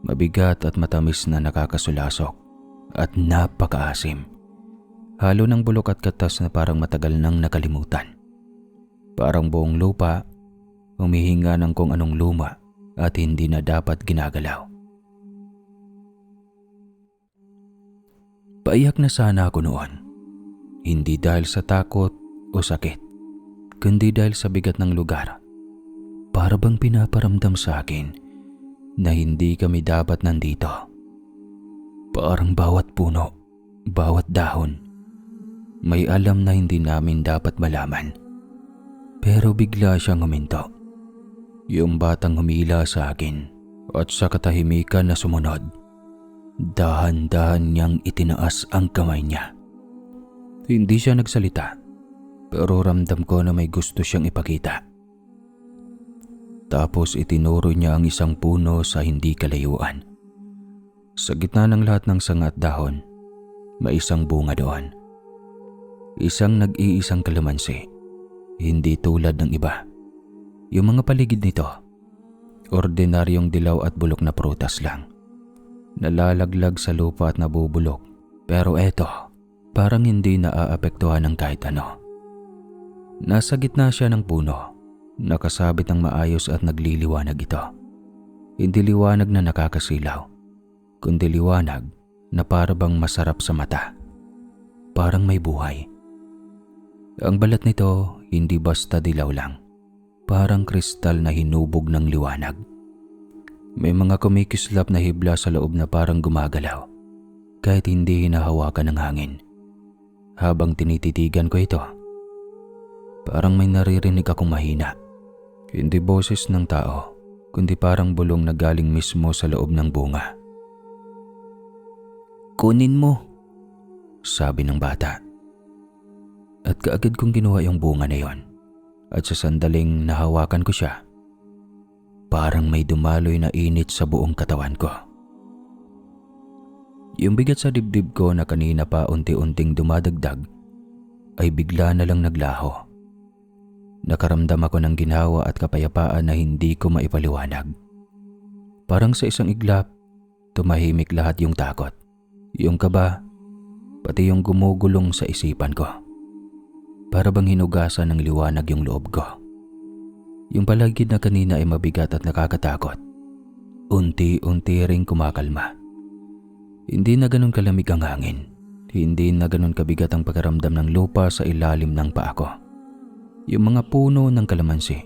mabigat at matamis na nakakasulasok at napakaasim. Halo ng bulok at katas na parang matagal nang nakalimutan. Parang buong lupa, humihinga ng kung anong luma at hindi na dapat ginagalaw. Paiyak na sana ako noon. Hindi dahil sa takot o sakit, kundi dahil sa bigat ng lugar. Para bang pinaparamdam sa akin na hindi kami dapat nandito. Parang bawat puno, bawat dahon, may alam na hindi namin dapat malaman. Pero bigla siyang huminto. Yung batang humila sa akin at sa katahimikan na sumunod, dahan-dahan niyang itinaas ang kamay niya. Hindi siya nagsalita, pero ramdam ko na may gusto siyang ipakita. Tapos itinuro niya ang isang puno sa hindi kalayuan. Sa gitna ng lahat ng sanga at dahon, may isang bunga doon. Isang nag-iisang kalamansi, hindi tulad ng iba. Yung mga paligid nito, ordinaryong dilaw at bulok na prutas lang. Nalalaglag sa lupa at nabubulok, pero eto, parang hindi naaapektuhan ng kahit ano. Nasa gitna siya ng puno, nakasabit ng maayos at nagliliwanag ito. Hindi liwanag na nakakasilaw, kundi liwanag na parang masarap sa mata. Parang may buhay. Ang balat nito hindi basta dilaw lang, parang kristal na hinubog ng liwanag. May mga kumikislap na hibla sa loob na parang gumagalaw, kahit hindi hinahawakan ng hangin. Habang tinititigan ko ito, parang may naririnig akong mahina. Hindi boses ng tao, kundi parang bulong na galing mismo sa loob ng bunga. Kunin mo, sabi ng bata. At kaagad kong kinuha yung bunga na yon. At sa sandaling nahawakan ko siya, parang may dumaloy na init sa buong katawan ko. Yung bigat sa dibdib ko na kanina pa unti-unting dumadagdag ay bigla na lang naglaho. Nakaramdam ako ng ginhawa at kapayapaan na hindi ko maipaliwanag. Parang sa isang iglap, tumahimik lahat yung takot, yung kaba, pati yung gumugulong sa isipan ko. Para bang hinugasan ng liwanag yung loob ko. Yung paligid na kanina ay mabigat at nakakatakot, unti-unti ring kumakalma. Hindi na ganun kalamig ang hangin. Hindi na ganun kabigat ang pakiramdam ng lupa sa ilalim ng paa ko. Yung mga puno ng kalamansi,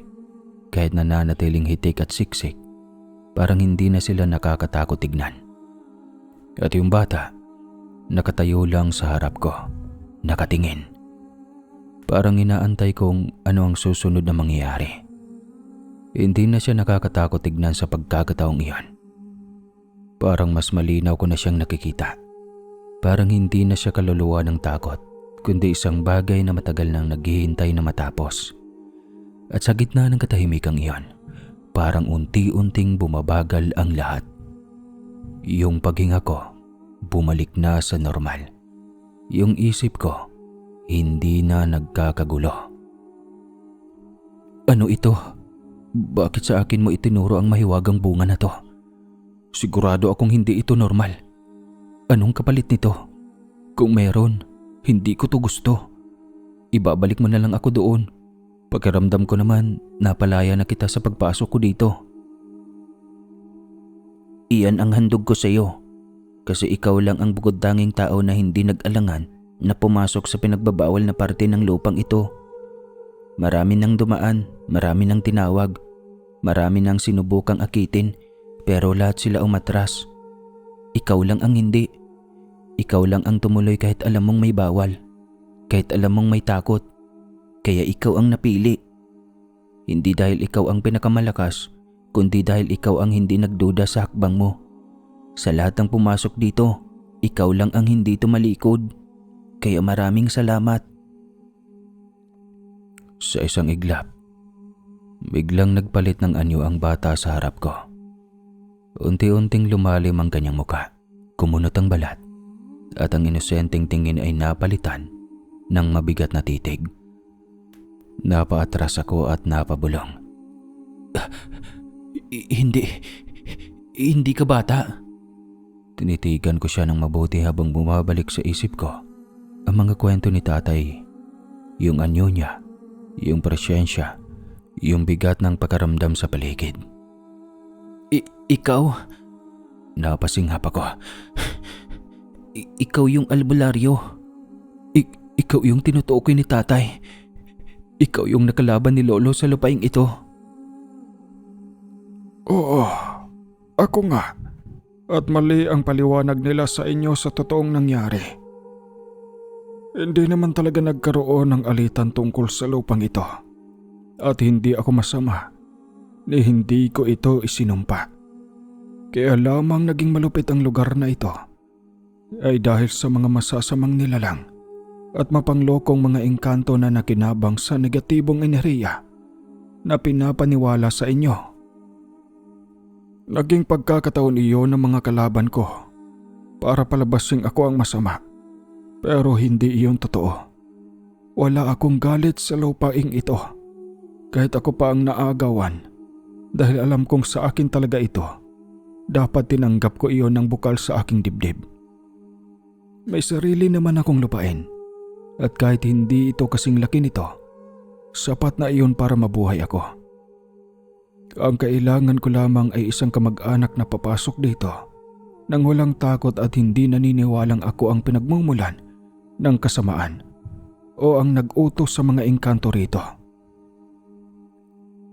kahit nananatiling hitik at siksik, parang hindi na sila nakakatakot tignan. At yung bata, nakatayo lang sa harap ko, nakatingin. Parang inaantay kung ano ang susunod na mangyayari. Hindi na siya nakakatakot tignan sa pagkakataong iyon. Parang mas malinaw ko na siyang nakikita. Parang hindi na siya kaluluwa ng takot, kundi isang bagay na matagal nang naghihintay na matapos. At sa gitna ng katahimikang iyon, parang unti-unting bumabagal ang lahat. Yung paghinga ko, bumalik na sa normal. Yung isip ko, hindi na nagkakagulo. Ano ito? Bakit sa akin mo itinuro ang mahiwagang bunga na to? Sigurado akong hindi ito normal. Anong kapalit nito? Kung meron, hindi ko to gusto. Ibabalik mo na lang ako doon. Pakiramdam ko naman, napalaya na kita sa pagpasok ko dito. Iyan ang handog ko sa iyo. Kasi ikaw lang ang bukod tanging tao na hindi nag-alangan na pumasok sa pinagbabawal na parte ng lupang ito. Marami nang dumaan, marami nang tinawag, marami nang sinubukang akitin, pero lahat sila umatras. Ikaw lang ang hindi. Ikaw lang ang tumuloy kahit alam mong may bawal, kahit alam mong may takot. Kaya ikaw ang napili. Hindi dahil ikaw ang pinakamalakas, kundi dahil ikaw ang hindi nagduda sa hakbang mo. Sa lahat ng pumasok dito, ikaw lang ang hindi tumalikod. Kaya maraming salamat. Sa isang iglap, biglang nagpalit ng anyo ang bata sa harap ko. Unti-unting lumalim ang kanyang muka, kumunot ang balat, at ang inosenteng tingin ay napalitan ng mabigat na titig. Napaatras ako at napabulong. Hindi ka bata. Tinitigan ko siya ng mabuti habang bumabalik sa isip ko ang mga kwento ni tatay. Yung anyo niya, yung presyensya, yung bigat ng pakaramdam sa paligid. Ikaw? Napasinghap ako. Ikaw yung albularyo. Ikaw yung tinutukoy ni tatay. Ikaw yung nakalaban ni Lolo sa lupaing ito. Oo, ako nga. At mali ang paliwanag nila sa inyo sa totoong nangyari. Hindi naman talaga nagkaroon ng alitan tungkol sa lupang ito. At hindi ako masama ni hindi ko ito isinumpa. Kaya lamang naging malupit ang lugar na ito ay dahil sa mga masasamang nilalang at mapanglokong mga engkanto na nakinabang sa negatibong enerhiya na pinapaniwala sa inyo. Naging pagkakataon iyon ng mga kalaban ko para palabasing ako ang masama. Pero hindi iyon totoo. Wala akong galit sa lupaing ito. Kahit ako pa ang naagawan dahil alam kong sa akin talaga ito. Dapat tinanggap ko iyon ng bukal sa aking dibdib. May sarili naman akong lupain. At kahit hindi ito kasing laki nito, sapat na iyon para mabuhay ako. Ang kailangan ko lamang ay isang kamag-anak na papasok dito nang walang takot at hindi naniniwalang ako ang pinagmumulan ng kasamaan o ang nag-utos sa mga engkanto rito.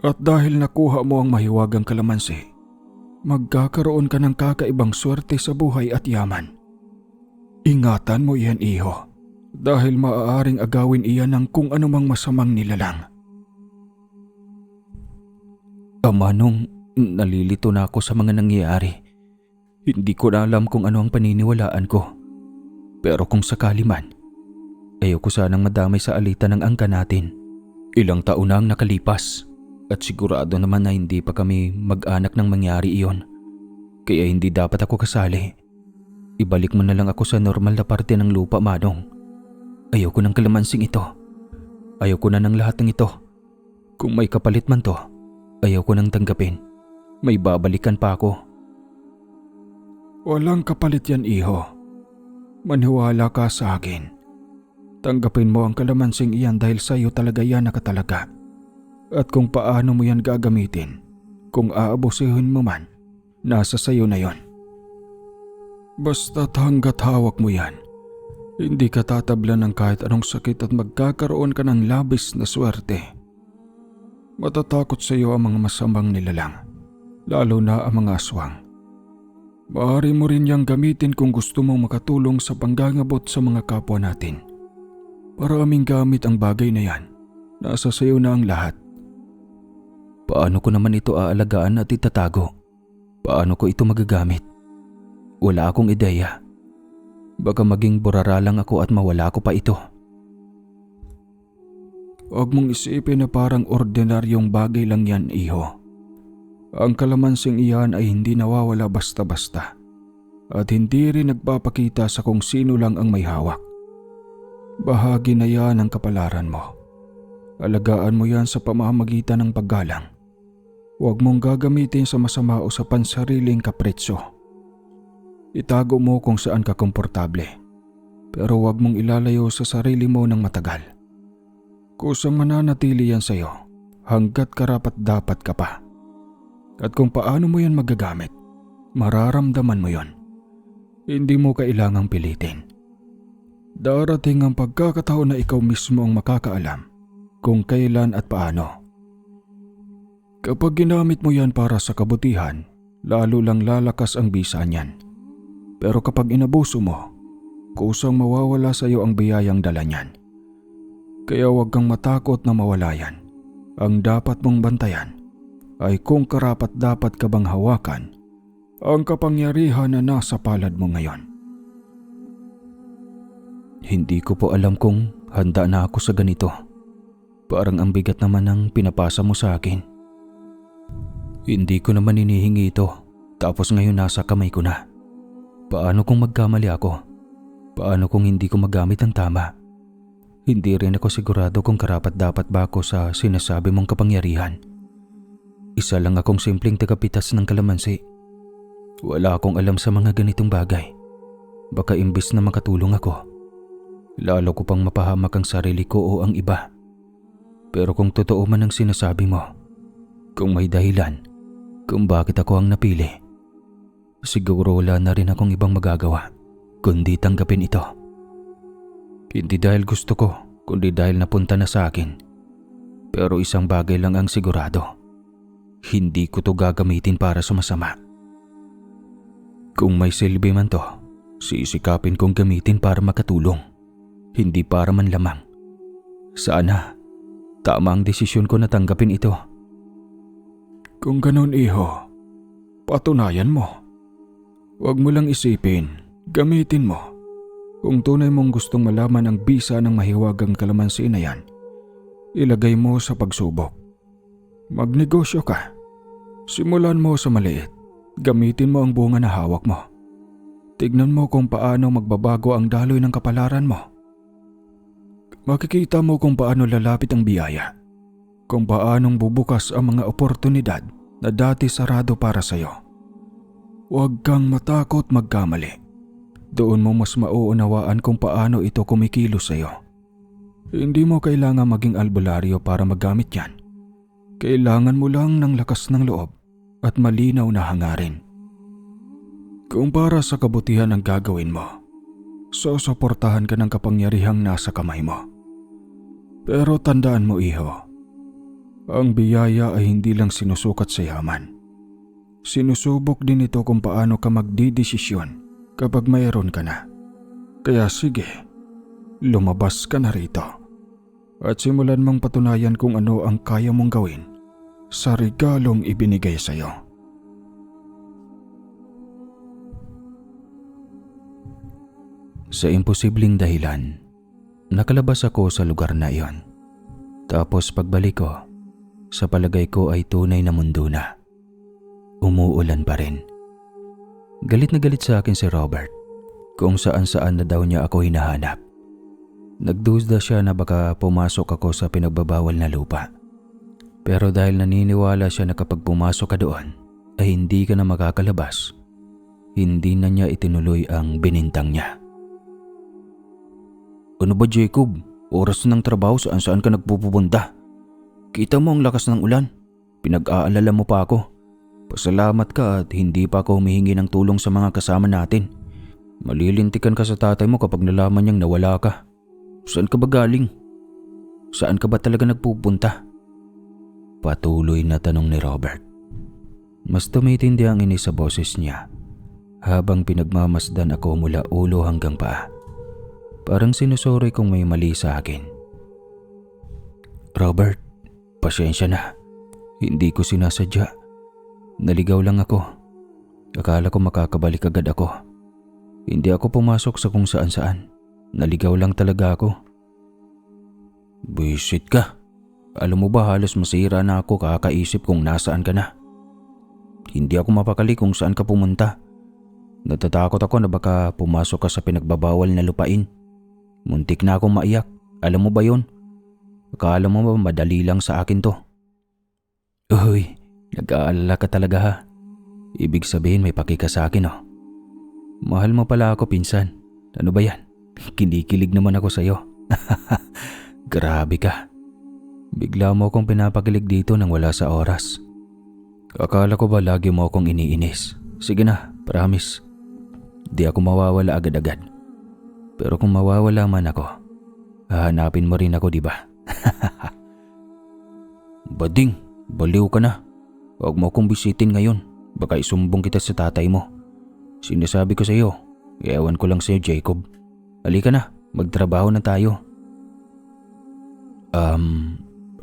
At dahil nakuha mo ang mahiwagang kalamansi, magkakaroon ka ng kakaibang swerte sa buhay at yaman. Ingatan mo iyan, iho, dahil maaaring agawin iyan ng kung anumang masamang nilalang. Ama, nung nalilito na ako sa mga nangyayari, hindi ko na alam kung ano ang paniniwalaan ko. Pero kung sakali man, ayoko sanang madamay sa alitan ng angka natin. Ilang taon na ang nakalipas at sigurado naman na hindi pa kami mag-anak nang mangyari iyon. Kaya hindi dapat ako kasali. Ibalik mo na lang ako sa normal na parte ng lupa, Manong. Ayoko ng kalamansing ito. Ayoko na ng lahat ng ito. Kung may kapalit man to, ayoko nang tanggapin. May babalikan pa ako. Walang kapalit yan, iho. Maniwala ka sa akin. Tanggapin mo ang kalamansing iyan dahil sa iyo talaga yan nakatalaga. At kung paano mo yan gagamitin, kung aabusihin mo man, nasa sayo na yon. Basta't hanggat hawak mo yan, hindi ka tatablan ng kahit anong sakit at magkakaroon ka ng labis na swerte. Matatakot sa iyo ang mga masamang nilalang, lalo na ang mga aswang. Maaari mo rin yang gamitin kung gusto mong makatulong sa panggangabot sa mga kapwa natin. Maraming gamit ang bagay na yan. Nasa sayo na ang lahat. Paano ko naman ito aalagaan at itatago? Paano ko ito magagamit? Wala akong ideya. Baka maging burara lang ako at mawala ko pa ito. Huwag mong isipin na parang ordinaryong bagay lang yan, iho. Ang kalamansing iyan ay hindi nawawala basta-basta at hindi rin nagpapakita sa kung sino lang ang may hawak. Bahagi na yan ang kapalaran mo. Alagaan mo yan sa pamamagitan ng paggalang. Huwag mong gagamitin sa masama o sa pansariling kapritsyo. Itago mo kung saan ka komportable, pero huwag mong ilalayo sa sarili mo ng matagal. Kusang mananatili yan sa'yo hanggat karapat dapat ka pa. At kung paano mo yan magagamit, mararamdaman mo yon. Hindi mo kailangang pilitin. Darating ang pagkakataon na ikaw mismo ang makakaalam kung kailan at paano. Kapag ginamit mo yan para sa kabutihan, lalo lang lalakas ang bisa niyan. Pero kapag inabuso mo, kusang mawawala sa iyo ang biyayang dala niyan. Kaya huwag kang matakot na mawala yan. Ang dapat mong bantayan ay kung karapat dapat ka bang hawakan ang kapangyarihan na nasa palad mo ngayon. Hindi ko po alam kung handa na ako sa ganito. Parang ang bigat naman ang pinapasa mo sa akin. Hindi ko naman inihingi ito, tapos ngayon nasa kamay ko na. Paano kung magkamali ako? Paano kung hindi ko magamit ang tama? Hindi rin ako sigurado kung karapat-dapat ba ako sa sinasabi mong kapangyarihan. Isa lang akong simpleng tagapitas ng kalamansi. Wala akong alam sa mga ganitong bagay. Baka imbes na makatulong ako, lalo ko pang mapahamak ang sarili ko o ang iba. Pero kung totoo man ang sinasabi mo, kung may dahilan kung bakit ako ang napili, siguro wala na rin akong ibang magagawa kundi tanggapin ito. Hindi dahil gusto ko, kundi dahil napunta na sa akin. Pero isang bagay lang ang sigurado. Hindi ko to gagamitin para sa masama. Kung may silbi man to, sisikapin kong gamitin para makatulong, hindi para manlamang. Sana, tama ang desisyon ko na tanggapin ito. Kung ganon, iho, patunayan mo. Huwag mo lang isipin, gamitin mo. Kung tunay mong gustong malaman ang bisa ng mahiwagang kalamansi na yan, ilagay mo sa pagsubok. Magnegosyo ka. Simulan mo sa maliit. Gamitin mo ang bunga na hawak mo. Tignan mo kung paano magbabago ang daloy ng kapalaran mo. Makikita mo kung paano lalapit ang biyaya. Kung paanong bubukas ang mga oportunidad na dati sarado para sa'yo. Huwag kang matakot magkamali. Doon mo mas mauunawaan kung paano ito kumikilos sa'yo. Hindi mo kailangan maging albularyo para magamit yan. Kailangan mo lang ng lakas ng loob at malinaw na hangarin. Kung para sa kabutihan ang gagawin mo, susuportahan ka ng kapangyarihang nasa kamay mo. Pero tandaan mo, iho, ang biyaya ay hindi lang sinusukat sa yaman. Sinusubok din ito kung paano ka magdidesisyon kapag mayroon ka na. Kaya sige, lumabas ka na rito at simulan mong patunayan kung ano ang kaya mong gawin sa regalong ibinigay sa'yo. Sa imposibleng dahilan, nakalabas ako sa lugar na iyon. Tapos pagbalik ko, sa palagay ko ay tunay na mundo na. Umuulan pa rin. Galit na galit sa akin si Robert kung saan-saan na daw niya ako hinahanap. Nagduda siya na baka pumasok ako sa pinagbabawal na lupa. Pero dahil naniniwala siya na kapag pumasok ka doon ay hindi ka na makakalabas, hindi na niya itinuloy ang binintang niya. Ano ba, Jacob? Oras ng trabaho, saan ka nagpupunta? Kita mo ang lakas ng ulan. Pinag-aalala mo pa ako. Pasalamat ka at hindi pa ako humihingi ng tulong sa mga kasama natin. Malilintikan ka sa tatay mo kapag nalaman niyang nawala ka. Saan ka ba galing? Saan ka ba talaga nagpupunta? Patuloy na tanong ni Robert. Mas tumitindi ang inis sa boses niya habang pinagmamasdan ako mula ulo hanggang paa. Parang sinusuri kong may mali sa akin. Robert, pasensya na. Hindi ko sinasadya. Naligaw lang ako. Akala ko makakabalik agad ako. Hindi ako pumasok sa kung saan-saan. Naligaw lang talaga ako. Buisit ka. Alam mo ba, halos masira na ako kakaisip kung nasaan ka na. Hindi ako mapakali kung saan ka pumunta. Natatakot ako na baka pumasok ka sa pinagbabawal na lupain. Muntik na akong maiyak. Alam mo ba yun? Akala mo ba madali lang sa akin to? Uy, nag-aalala ka talaga ha. Ibig sabihin may paki ka sa akin oh. Mahal mo pala ako, pinsan. Ano ba yan? Kinikilig naman ako sa'yo. Grabe ka. Bigla mo akong pinapakilig dito nang wala sa oras. Akala ko ba lagi mo akong iniinis? Sige na, promise. Di ako mawawala agad-agad. Pero kung mawawala man ako, hahanapin mo rin ako, di ba? Bading, baliw ka na. Huwag mo akong bisitin ngayon. Baka isumbong kita sa tatay mo. Sinasabi ko sa iyo, ewan ko lang sa iyo, Jacob. Halika na, magtrabaho na tayo.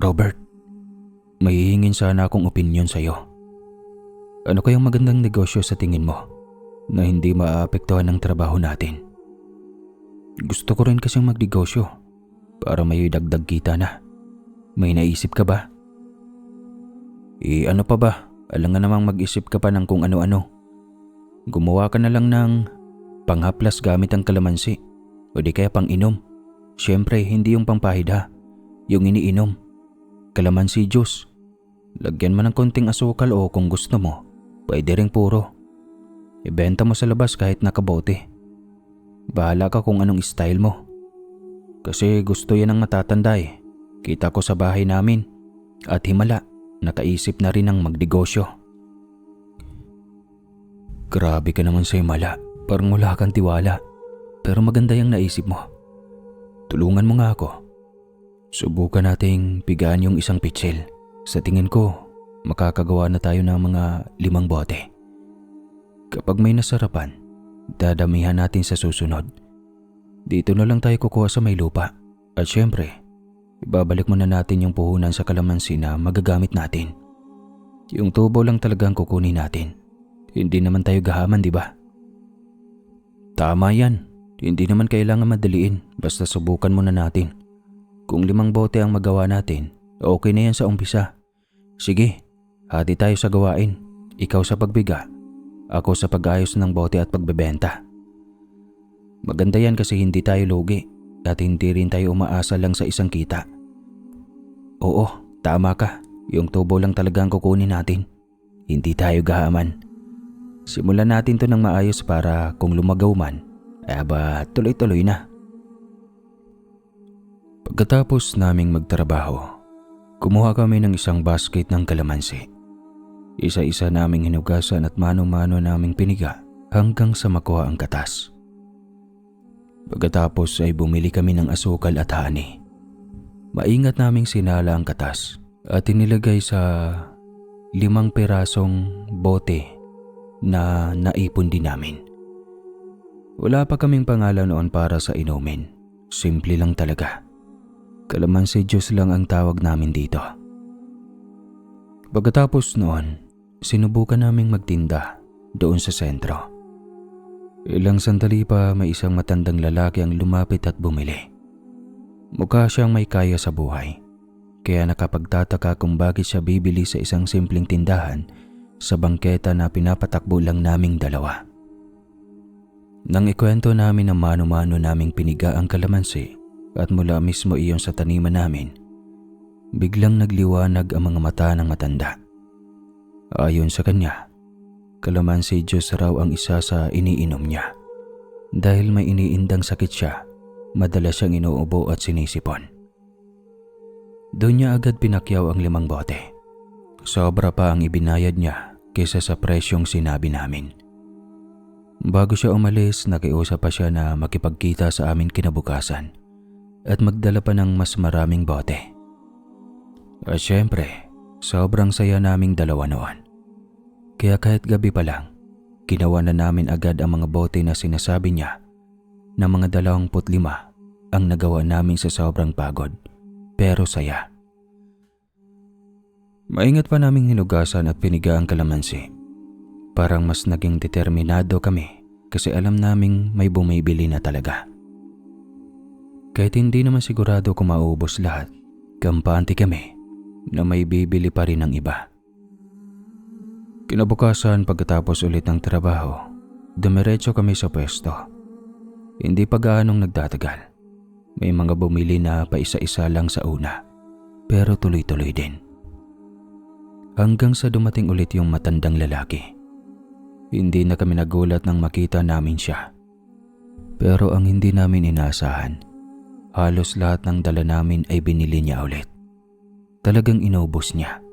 Robert, may hihingin sana akong opinyon sa iyo. Ano kayang magandang negosyo sa tingin mo na hindi maaapektuhan ng trabaho natin? Gusto ko rin kasing magnegosyo para may dagdag kita na. May naisip ka ba? Ano pa ba? Alam nga namang mag-isip ka pa ng kung ano-ano. Gumawa ka na lang ng panghaplas gamit ang kalamansi o di kaya pang-inom. Siyempre, hindi yung pampahid ha. Yung iniinom. Kalamansi juice. Lagyan mo ng konting asukal o kung gusto mo, pwede ring puro. Ibenta mo sa labas kahit nakabote. Bahala ka kung anong style mo. Kasi gusto yan ng matatanda eh. Kita ko sa bahay namin. At himala, nakaisip na rin ng magnegosyo. Grabe ka naman sa himala. Parang wala kang tiwala. Pero maganda yung naisip mo. Tulungan mo nga ako. Subukan nating pigaan yung isang pitsil. Sa tingin ko, makakagawa na tayo ng mga 5 bote. Kapag may nasarapan, dadamihan natin sa susunod. Dito na lang tayo kukuha sa may lupa. At syempre, ibabalik muna natin yung puhunan sa kalamansi na magagamit natin. Yung tubo lang talagang kukunin natin. Hindi naman tayo gahaman, di ba? Tama yan. Hindi naman kailangan madaliin. Basta subukan muna natin. Kung 5 bote ang magawa natin, okay na yan sa umpisa. Sige, hati tayo sa gawain. Ikaw sa pagbiga. Ako sa pag-ayos ng bote at pagbebenta. Maganda yan kasi hindi tayo lugi at hindi rin tayo umaasa lang sa isang kita. Oo, tama ka. Yung tubo lang talagang kukunin natin. Hindi tayo gahaman. Simulan natin to ng maayos para kung lumagaw man, tuloy-tuloy na. Pagkatapos naming magtrabaho, kumuha kami ng isang basket ng kalamansi. Isa-isa naming hinugasan at mano-mano naming piniga hanggang sa makuha ang katas. Pagkatapos ay bumili kami ng asukal at honey. Maingat naming sinala ang katas at inilagay sa 5 pirasong bote na naipon din namin. Wala pa kaming pangalan noon para sa inumin. Simple lang talaga. Kalamansi juice lang ang tawag namin dito. Pagkatapos noon, sinubukan naming magtinda doon sa sentro. Ilang sandali pa may isang matandang lalaki ang lumapit at bumili. Mukha siyang may kaya sa buhay. Kaya nakapagtataka kung bakit siya bibili sa isang simpleng tindahan sa bangketa na pinapatakbo lang naming dalawa. Nang ikwento namin na mano-mano naming piniga ang kalamansi at mula mismo iyon sa taniman namin, biglang nagliwanag ang mga mata ng matanda. Ayon sa kanya, kalamansi juice raw ang isa sa iniinom niya. Dahil may iniindang sakit siya, madalas siyang inuubo at sinisipon. Doon niya agad pinakyaw ang 5 bote. Sobra pa ang ibinayad niya kaysa sa presyong sinabi namin. Bago siya umalis, nakiusap pa siya na makipagkita sa amin kinabukasan at magdala pa ng mas maraming bote. At syempre, sobrang saya naming dalawa noon. Kaya kahit gabi pa lang, ginawa na namin agad ang mga bote na sinasabi niya na mga 25 ang nagawa namin sa sobrang pagod pero saya. Maingat pa naming hinugasan at piniga ang kalamansi. Parang mas naging determinado kami kasi alam naming may bumibili na talaga. Kahit hindi naman sigurado kung maubos lahat, kampante kami na may bibili pa rin ng iba. Kinabukasan pagkatapos ulit ng trabaho, dumiretso kami sa pwesto. Hindi pa gaanong nagtatagal. May mga bumili na paisa-isa lang sa una, pero tuloy-tuloy din. Hanggang sa dumating ulit yung matandang lalaki. Hindi na kami nagulat nang makita namin siya. Pero ang hindi namin inaasahan, halos lahat ng dala namin ay binili niya ulit. Talagang inubos niya.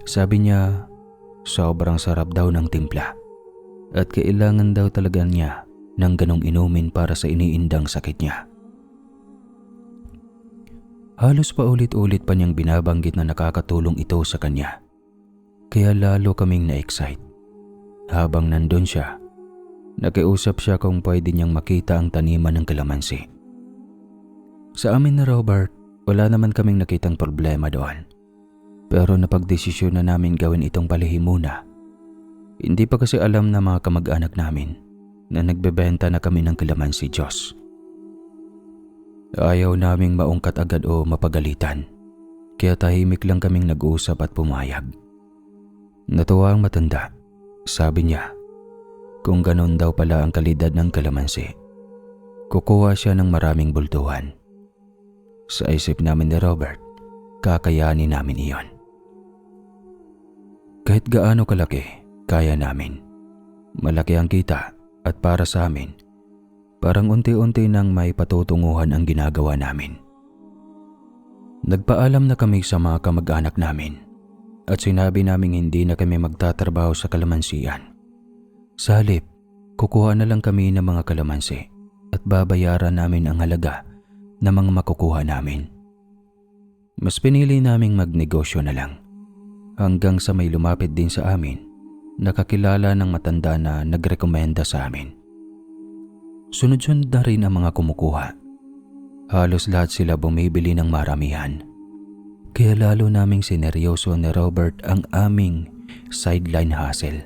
Sabi niya, sobrang sarap daw ng timpla at kailangan daw talaga niya ng ganong inumin para sa iniindang sakit niya. Halos paulit-ulit pa niyang binabanggit na nakakatulong ito sa kanya. Kaya lalo kaming na-excite. Habang nandun siya, nakiusap siya kung pwede niyang makita ang taniman ng kalamansi. Sa amin na Robert, wala naman kaming nakitang problema doon. Pero napagdesisyon na namin gawin itong palihim muna Hindi pa kasi alam na mga kamag-anak namin na nagbebenta na kami ng kalamansi Diyos. Ayaw naming maungkat agad o mapagalitan, kaya tahimik lang kaming nag-uusap at pumayag. Natuwa ang matanda. Sabi niya, kung ganon daw pala ang kalidad ng kalamansi, kukuha siya ng maraming bultuhan. Sa isip namin ni Robert, kakayanin namin iyon. Kahit gaano kalaki, kaya namin. Malaki ang kita at para sa amin, parang unti-unti nang may patutunguhan ang ginagawa namin. Nagpaalam na kami sa mga kamag-anak namin at sinabi naming hindi na kami magtatrabaho sa kalamansian. Sa halip, kukuha na lang kami ng mga kalamansi at babayaran namin ang halaga ng mga makukuha namin. Mas pinili naming magnegosyo na lang hanggang sa may lumapit din sa amin nakakilala ng matanda na nagrekomenda sa amin. Sunod-sunod na rin ang mga kumukuha. Halos lahat sila bumibili ng maramihan. Kaya lalo naming sineryoso ni Robert ang aming sideline hustle.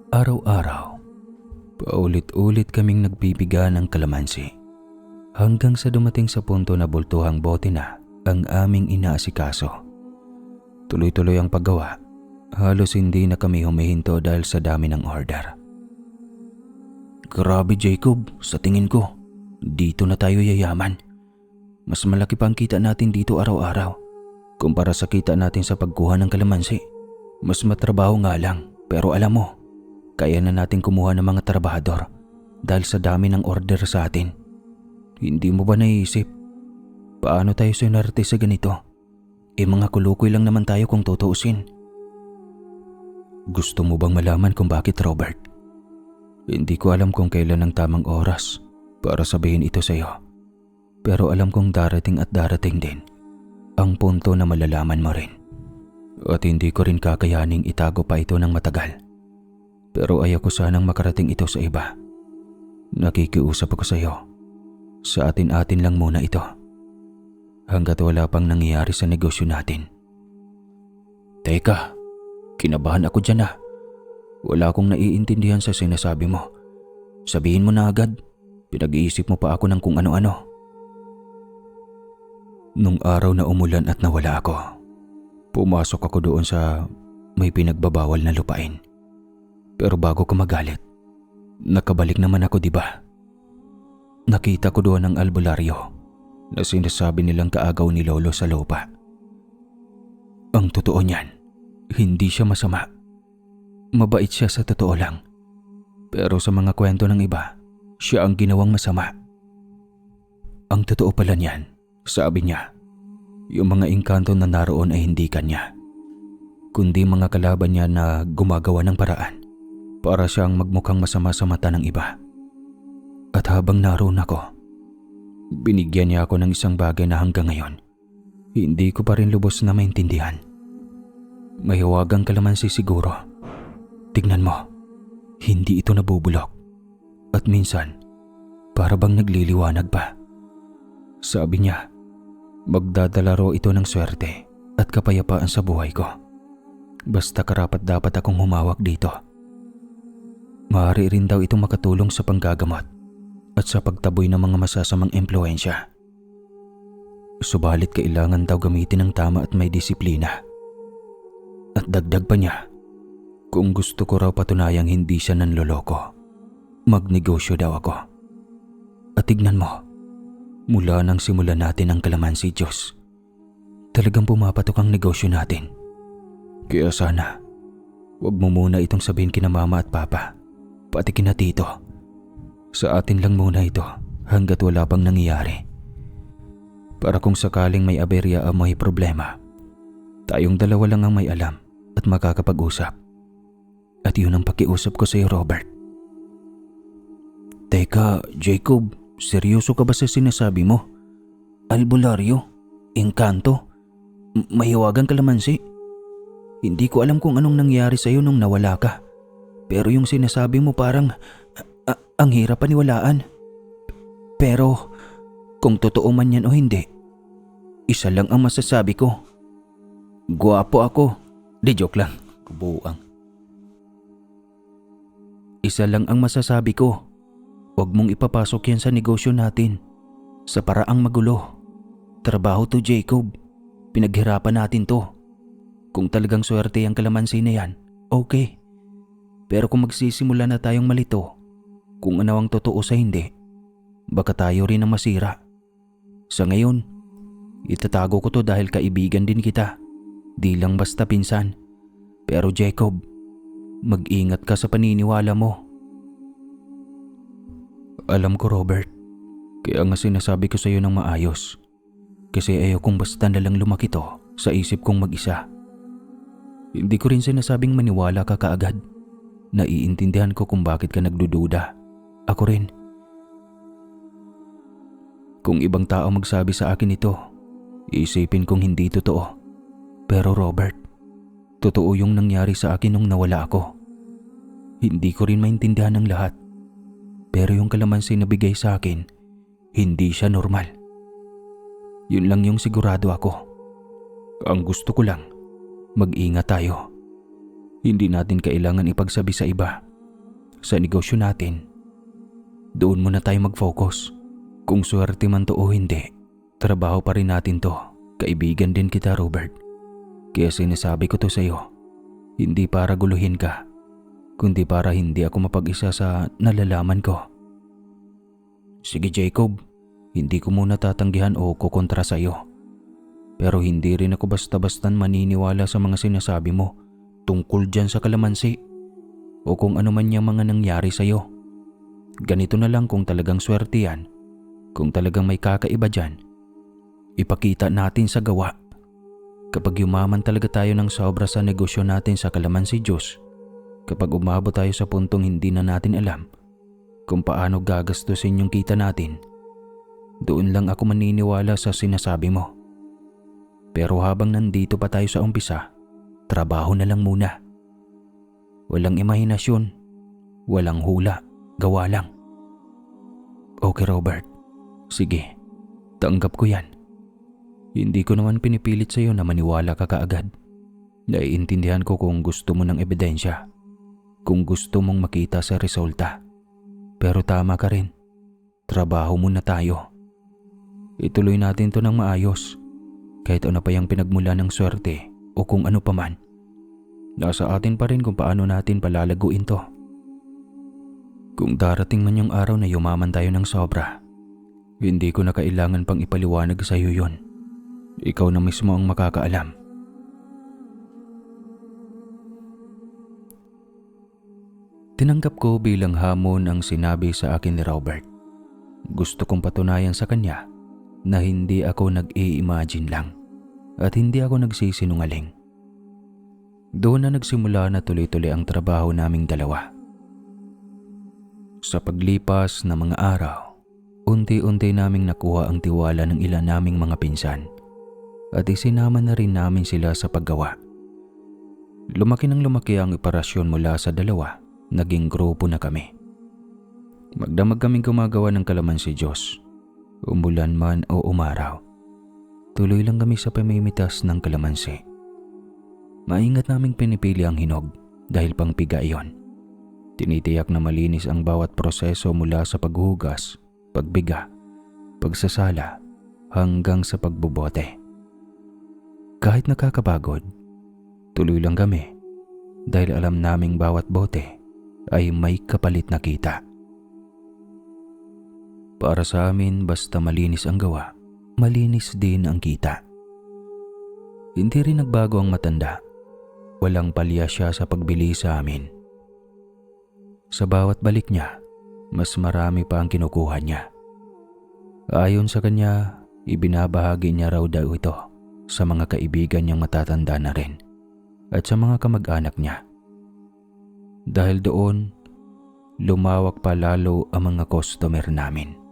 Araw-araw, paulit-ulit kaming nagbibiga ng kalamansi hanggang sa dumating sa punto na bultuhang bote na ang aming inaasikaso. Tuloy-tuloy ang paggawa. Halos hindi na kami humihinto dahil sa dami ng order. Grabe Jacob, sa tingin ko, dito na tayo yayaman. Mas malaki pa ang kita natin dito araw-araw kumpara sa kita natin sa pagkuha ng kalamansi. Mas matrabaho nga lang, pero alam mo, kaya na natin kumuha ng mga trabahador dahil sa dami ng order sa atin. Hindi mo ba naiisip, paano tayo sinarte sa ganito? Mga kulukoy lang naman tayo kung tutuusin. Gusto mo bang malaman kung bakit, Robert? Hindi ko alam kung kailan ang tamang oras para sabihin ito sa iyo. Pero alam kong darating at darating din ang punto na malalaman mo rin. At hindi ko rin kakayaning itago pa ito ng matagal. Pero ayaw ko sanang makarating ito sa iba. Nakikiusap ako sa iyo. Sa atin-atin lang muna ito. Hanggat wala pang nangyayari sa negosyo natin. Teka, kinabahan ako dyan ah. Wala akong naiintindihan sa sinasabi mo. Sabihin mo na agad. Pinag-iisip mo pa ako ng kung ano-ano. Nung araw na umulan at nawala ako, pumasok ako doon sa may pinagbabawal na lupain. Pero bago ko magalit, nakabalik naman ako, di ba? Nakita ko doon ang albularyo na sinasabi nilang kaagaw ni Lolo sa lupa. Ang totoo niyan, hindi siya masama. Mabait siya sa totoo lang. Pero sa mga kwento ng iba, siya ang ginawang masama. Ang totoo pala niyan, sabi niya, yung mga engkanto na naroon ay hindi kanya, kundi mga kalaban niya na gumagawa ng paraan para siyang magmukhang masama sa mata ng iba. At habang naroon ako, binigyan niya ako ng isang bagay na hanggang ngayon hindi ko pa rin lubos na maintindihan. Mahiwagang kalamansi siguro. Tignan mo, hindi ito nabubulok. At minsan, para bang nagliliwanag pa. Sabi niya, magdadala raw ito ng swerte at kapayapaan sa buhay ko. Basta karapat-dapat akong humawak dito. Maaari rin daw itong makatulong sa panggagamot at sa pagtaboy ng mga masasamang impluensya. Subalit kailangan daw gamitin ng tama at may disiplina. At dagdag pa niya, kung gusto ko raw patunayang hindi siya nanloloko, magnegosyo daw ako. At tignan mo, mula nang simulan natin ang kalamansi Diyos, talagang pumapatok ang negosyo natin. Kaya sana, wag mo muna itong sabihin kina mama at papa, pati kina tito. Sa atin lang muna ito hanggat wala pang nangyayari. Para kung sakaling may aberya o may problema, tayong dalawa lang ang may alam at makakapag-usap. At yun ang pakiusap ko sa iyo, Robert. Teka, Jacob, seryoso ka ba sa sinasabi mo? Albularyo? Engkanto? Mahiwagang kalamansi? Hindi ko alam kung anong nangyari sa'yo nung nawala ka. Pero yung sinasabi mo parang ang hirap paniwalaan. Pero kung totoo man yan o hindi, isa lang ang masasabi ko. Guwapo ako. Di, joke lang. Buang. Isa lang ang masasabi ko. Huwag mong ipapasok yan sa negosyo natin. Sa paraang magulo. Trabaho to, Jacob. Pinaghirapan natin to. Kung talagang swerte ang kalamansi na yan, okay. Pero kung magsisimula na tayong malito, kung ano ang totoo sa hindi, baka tayo rin ang masira. Sa ngayon, itatago ko to dahil kaibigan din kita. Di lang basta pinsan. Pero Jacob, mag-ingat ka sa paniniwala mo. Alam ko, Robert. Kaya nga sinasabi ko sa iyo ng maayos. Kasi ayaw kong basta nalang lumaki to sa isip kong mag-isa. Hindi ko rin sinasabing maniwala ka kaagad. Naiintindihan ko kung bakit ka nagdududa. Ako rin. Kung ibang tao magsabi sa akin ito, iisipin kong hindi totoo. Pero Robert, totoo yung nangyari sa akin nung nawala ako. Hindi ko rin maintindihan ang lahat. Pero yung kalamansi na bigay sa akin, hindi siya normal. Yun lang yung sigurado ako. Ang gusto ko lang, mag-ingat tayo. Hindi natin kailangan ipagsabi sa iba. Sa negosyo natin, doon muna tayo mag-focus. Kung swerte man to o hindi, trabaho pa rin natin to. Kaibigan din kita, Robert. Kaya sinasabi ko to sa iyo, hindi para guluhin ka, kundi para hindi ako mapag-isa sa nalalaman ko. Sige Jacob, hindi ko muna tatanggihan o kukontra sa iyo. Pero hindi rin ako basta-bastan maniniwala sa mga sinasabi mo tungkol dyan sa kalamansi o kung ano man yung mga nangyari sa iyo. Ganito na lang, kung talagang swerte yan, kung talagang may kakaiba dyan, ipakita natin sa gawa. Kapag yumaman talaga tayo ng sobra sa negosyo natin sa kalamansi juice, kapag umabot tayo sa puntong hindi na natin alam kung paano gagastusin yung kita natin, doon lang ako maniniwala sa sinasabi mo. Pero habang nandito pa tayo sa umpisa, trabaho na lang muna. Walang imahinasyon, walang hula, gawa lang. Okay Robert, sige, tanggap ko yan. Hindi ko naman pinipilit sa iyo na maniwala ka kaagad. Naiintindihan ko kung gusto mo ng ebidensya, kung gusto mong makita sa resulta. Pero tama ka rin, trabaho muna tayo. Ituloy natin to ng maayos, kahit ano pa yung pinagmula ng swerte o kung ano pa man. Nasa atin pa rin kung paano natin palalaguin to. Kung darating man yung araw na yumaman tayo ng sobra, hindi ko na kailangan pang ipaliwanag sa iyo yun. Ikaw na mismo ang makakaalam. Tinanggap ko bilang hamon ang sinabi sa akin ni Robert. Gusto kong patunayan sa kanya na hindi ako nag-i-imagine lang at hindi ako nagsisinungaling. Doon na nagsimula na tuloy-tuloy ang trabaho naming dalawa. Sa paglipas ng mga araw, unti-unti naming nakuha ang tiwala ng ilan naming mga pinsan at isinama na rin namin sila sa paggawa. Lumaki ng lumaki ang operasyon mula sa dalawa, naging grupo na kami. Magdamag kaming gumagawa ng kalamansi juice. Umulan man o umaraw, tuloy lang kami sa pamimitas ng kalamansi. Maingat naming pinipili ang hinog dahil pangpiga iyon. Tinitiyak na malinis ang bawat proseso mula sa paghugas, pagbiga, pagsasala, hanggang sa pagbubote. Kahit nakakapagod, tuloy lang kami dahil alam naming bawat bote ay may kapalit na kita. Para sa amin, basta malinis ang gawa, malinis din ang kita. Hindi rin nagbago ang matanda. Walang palya siya sa pagbili sa amin. Sa bawat balik niya, mas marami pa ang kinukuha niya. Ayon sa kanya, ibinabahagi niya raw daw ito sa mga kaibigan niyang matatanda na rin at sa mga kamag-anak niya. Dahil doon, lumawak pa lalo ang mga customer namin.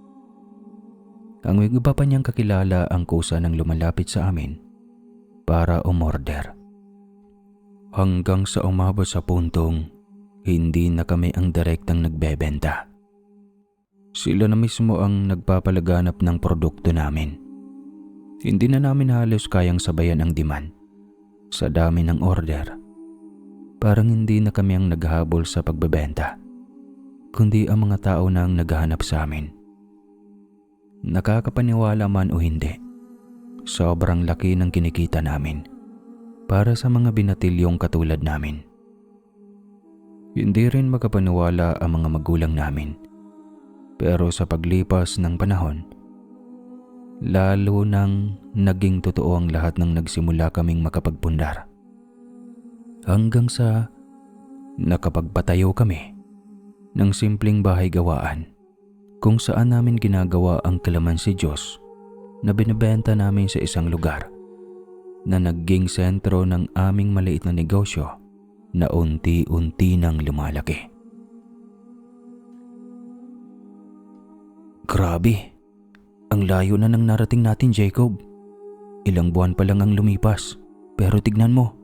Ang iba pa niyang kakilala ang kusa ng lumalapit sa amin para umorder. Hanggang sa umabot sa puntong hindi na kami ang direktang nagbebenta. Sila na mismo ang nagpapalaganap ng produkto namin. Hindi na namin halos kayang sabayan ang demand sa dami ng order. Parang hindi na kami ang naghahabol sa pagbebenta, kundi ang mga tao na ang naghahanap sa amin. Nakakapaniwala man o hindi, sobrang laki ng kinikita namin para sa mga binatilyong katulad namin. Hindi rin makapaniwala ang mga magulang namin, pero sa paglipas ng panahon, lalo nang naging totoo ang lahat ng nagsimula kaming makapagpundar. Hanggang sa nakapagpatayo kami ng simpleng bahay gawaan kung saan namin ginagawa ang kalamansi Diyos na binibenta namin sa isang lugar na naging sentro ng aming maliit na negosyo na unti-unti nang lumalaki. Grabe! Ang layo na nang narating natin, Jacob. Ilang buwan pa lang ang lumipas, pero tignan mo.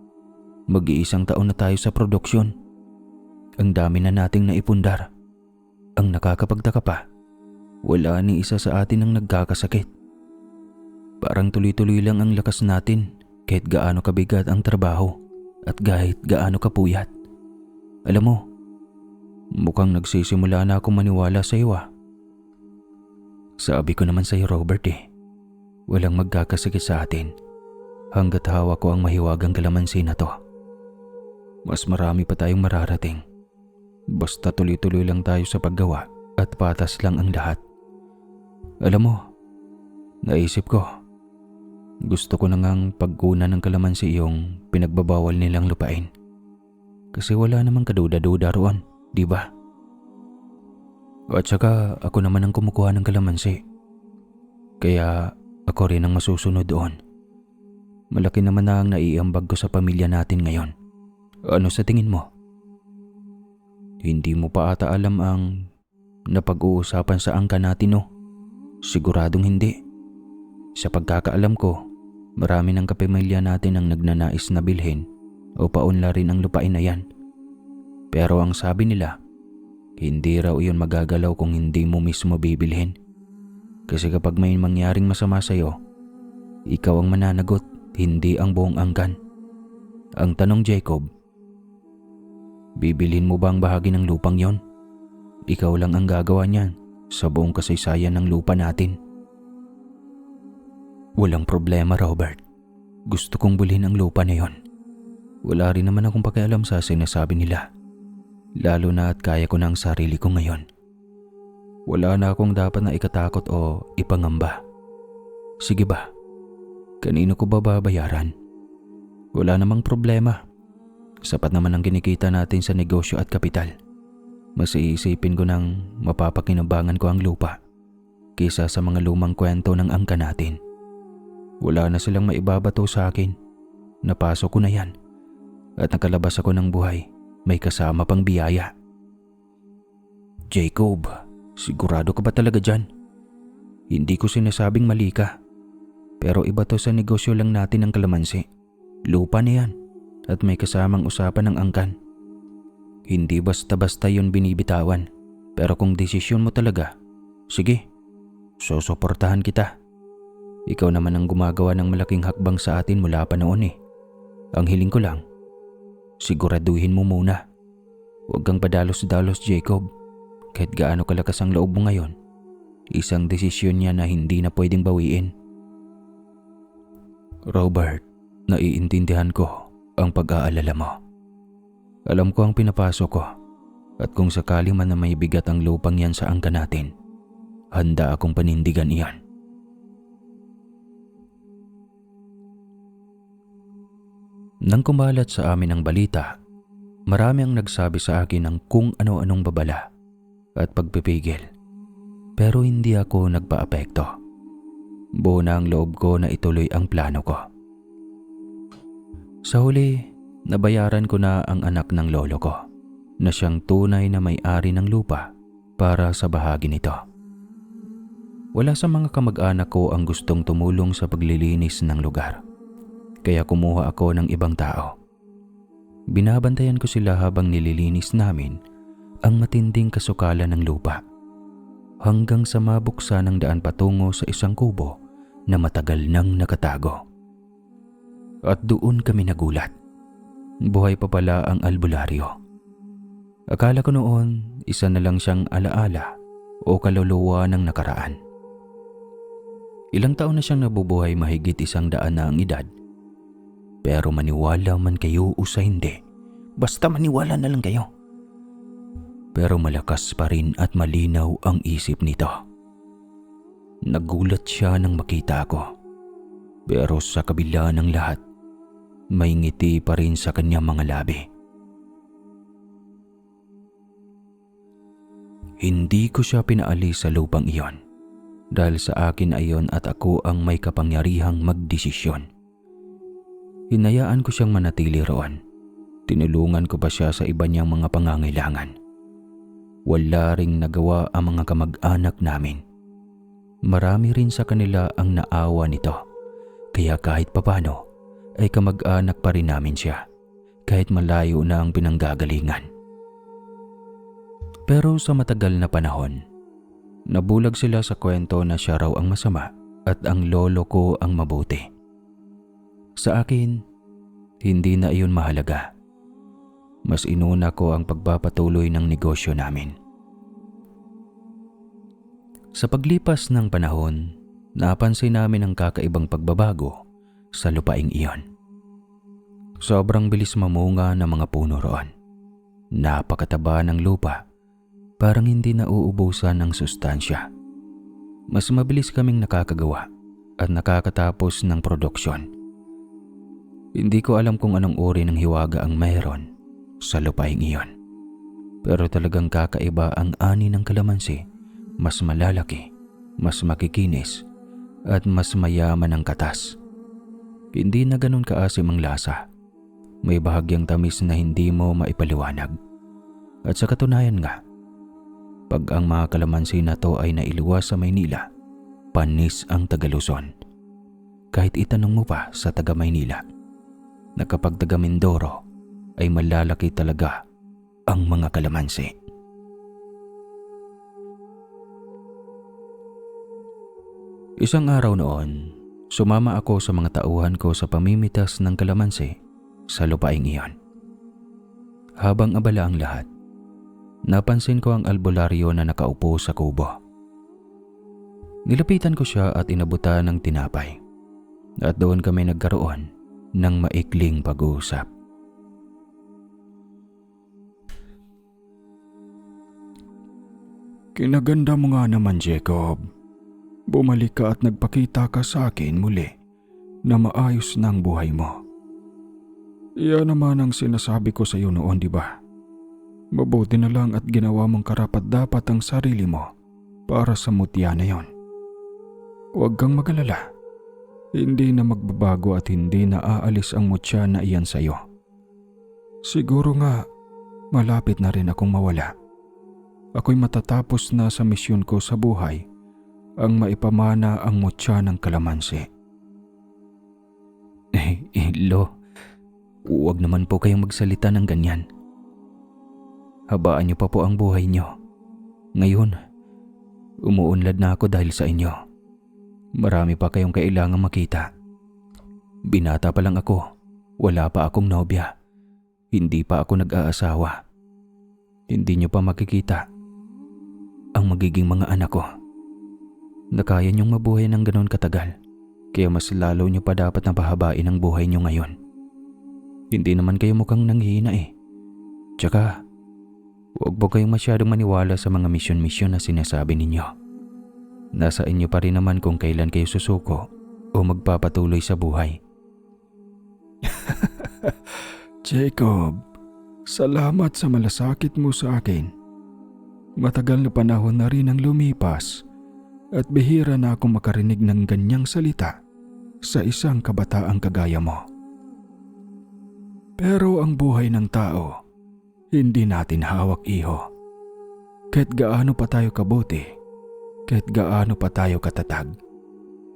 Mag-iisang taon na tayo sa produksyon. Ang dami na nating naipundar. Ang nakakapagtaka pa, wala ni isa sa atin ang nagkakasakit. Parang tuloy-tuloy lang ang lakas natin kahit gaano kabigat ang trabaho at kahit gaano kapuyat. Alam mo, mukhang nagsisimula na akong maniwala sa iyo. Sabi ko naman sa iyo, Robert, walang magkakasakit sa atin hanggat hawak ko ang mahiwagang kalamansi na to. Mas marami pa tayong mararating. Basta tuloy-tuloy lang tayo sa paggawa at patas lang ang lahat. Alam mo, naisip ko, gusto ko na ngang pagkunan ng kalamansi yung pinagbabawal nilang lupain. Kasi wala namang kaduda-duda roon, di ba? At saka ako naman ang kumukuha ng kalamansi. Kaya ako rin ang masusunod doon. Malaki naman na ang naiambag ko sa pamilya natin ngayon. Ano sa tingin mo? Hindi mo pa ata alam ang napag-uusapan sa angka natin, no? Siguradong hindi. Sa pagkakaalam ko, marami ng kapamilya natin ang nagnanais na bilhin o paunlarin ang lupain na yan. Pero ang sabi nila, hindi raw iyon magagalaw kung hindi mo mismo bibilhin. Kasi kapag may mangyaring masama sa'yo, ikaw ang mananagot, hindi ang buong angkan. Ang tanong, Jacob, bibilhin mo ba ang bahagi ng lupang yon? Ikaw lang ang gagawa niyan sa buong kasaysayan ng lupa natin. Walang problema, Robert. Gusto kong bulhin ang lupa na yon. Wala rin naman akong pakialam sa sinasabi nila. Lalo na at kaya ko na ang sarili ko ngayon. Wala na akong dapat na ikatakot o ipangamba. Sige ba? Kanino ko ba babayaran? Wala namang problema. Sapat naman ang kinikita natin sa negosyo at kapital. Mas iisipin ko nang mapapakinabangan ko ang lupa kaysa sa mga lumang kwento ng angka natin. Wala na silang maibabato sa akin. Napasok ko na yan at nakalabas ako ng buhay. May kasama pang biyaya. Jacob, sigurado ka ba talaga dyan? Hindi ko sinasabing mali ka. Pero iba to sa negosyo lang natin ng kalamansi. Lupa na yan at may kasamang usapan ng angkan. Hindi basta-basta yun binibitawan. Pero kung desisyon mo talaga, sige, susuportahan kita. Ikaw naman ang gumagawa ng malaking hakbang sa atin mula pa noon. Ang hiling ko lang, siguraduhin mo muna. Huwag kang padalos-dalos, Jacob. Kahit gaano kalakas ang loob mo ngayon, isang desisyon niya na hindi na pwedeng bawiin. Robert, naiintindihan ko ang pag-aalala mo. Alam ko ang pinapasok ko at kung sakali man na may bigat ang lupang yan sa angka natin, handa akong panindigan iyan. Nang kumalat sa amin ang balita, marami ang nagsabi sa akin ng kung ano-anong babala at pagpipigil. Pero hindi ako nagpaapekto. Buo na ang loob ko na ituloy ang plano ko. Sa huli, nabayaran ko na ang anak ng lolo ko na siyang tunay na may-ari ng lupa para sa bahagi nito. Wala sa mga kamag-anak ko ang gustong tumulong sa paglilinis ng lugar. Kaya kumuha ako ng ibang tao. Binabantayan ko sila habang nililinis namin ang matinding kasukalan ng lupa. Hanggang sa mabuksan ang daan patungo sa isang kubo na matagal nang nakatago. At doon kami nagulat. buhay pa pala ang albularyo. Akala ko noon isa na lang siyang alaala o kaluluwa ng nakaraan. Ilang taon na siyang nabubuhay, mahigit 100 na ang edad. Pero maniwala man kayo o sa hindi, basta maniwala na lang kayo. Pero malakas pa rin at malinaw ang isip nito. Nagulat siya nang makita ko. Pero sa kabila ng lahat, may ngiti pa rin sa kanyang mga labi. Hindi ko siya pinaalis sa lupang iyon dahil sa akin ayon at ako ang may kapangyarihang magdesisyon. Hinayaan ko siyang manatili roon. Tinulungan ko pa siya sa iba niyang mga pangangailangan. Wala ring nagawa ang mga kamag-anak namin. Marami rin sa kanila ang naawa nito. Kaya kahit papano ay kamag-anak pa rin namin siya kahit malayo na ang pinanggagalingan. Pero sa matagal na panahon, nabulag sila sa kwento na siya raw ang masama at ang lolo ko ang mabuti. Sa akin, hindi na iyon mahalaga. Mas inuna ko ang pagpapatuloy ng negosyo namin. Sa paglipas ng panahon, napansin namin ang kakaibang pagbabago sa lupaing iyon. Sobrang bilis mamunga ng mga puno roon. Napakataba ng lupa. Parang hindi nauubusan ng sustansya. Mas mabilis kaming nakakagawa at nakakatapos ng produksyon. Hindi ko alam kung anong uri ng hiwaga ang mayroon sa lupaing iyon. Pero talagang kakaiba ang ani ng kalamansi. Mas malalaki, mas makikinis, at mas mayaman ang katas. Hindi na ganun kaasim ang lasa. May bahagyang tamis na hindi mo maipaliwanag. At sa katunayan nga, pag ang mga kalamansi na to ay nailuwas sa Maynila, panis ang taga Luzon. Kahit itanong mo pa sa taga Maynila, na kapag taga Mindoro ay malalaki talaga ang mga kalamansi. Isang araw noon, sumama ako sa mga tauhan ko sa pamimitas ng kalamansi sa lupaing iyon. Habang abala ang lahat, napansin ko ang albularyo na nakaupo sa kubo. Nilapitan ko siya at inabutan ng tinapay. At doon kami nagkaroon ng maikling pag-uusap. Kinaganda mo nga naman, Jacob. Bumalik ka at nagpakita ka sa akin muli na maayos na ang buhay mo. Iyan naman ang sinasabi ko sa iyo noon, di ba? Mabuti na lang at ginawa mong karapat-dapat ang sarili mo para sa mutya na yon. Huwag kang mag-alala. Hindi na magbabago at hindi na aalis ang mutya na iyan sa iyo. Siguro nga, malapit na rin akong mawala. Ako'y matatapos na sa misyon ko sa buhay ang maipamana ang mutya ng kalamansi. Lo, huwag naman po kayong magsalita ng ganyan. Habaan niyo pa po ang buhay niyo. Ngayon, umuunlad na ako dahil sa inyo. Marami pa kayong kailangang makita. Binata pa lang ako. Wala pa akong nobya. Hindi pa ako nag-aasawa. Hindi niyo pa makikita ang magiging mga anak ko. Nakaya niyong mabuhay ng ganon katagal. Kaya mas lalo niyo pa dapat na pahabain ang buhay niyo ngayon. Hindi naman kayo mukhang nanghihina eh. Tsaka, huwag po kayong masyadong maniwala sa mga misyon-misyon na sinasabi ninyo. Nasa inyo pa rin naman kung kailan kayo susuko o magpapatuloy sa buhay. Jacob, salamat sa malasakit mo sa akin. Matagal na panahon na rin ang lumipas at bihira na akong makarinig ng ganyang salita sa isang kabataang kagaya mo. Pero ang buhay ng tao, hindi natin hawak, iho. Kahit gaano pa tayo kabuti, kahit gaano pa tayo katatag,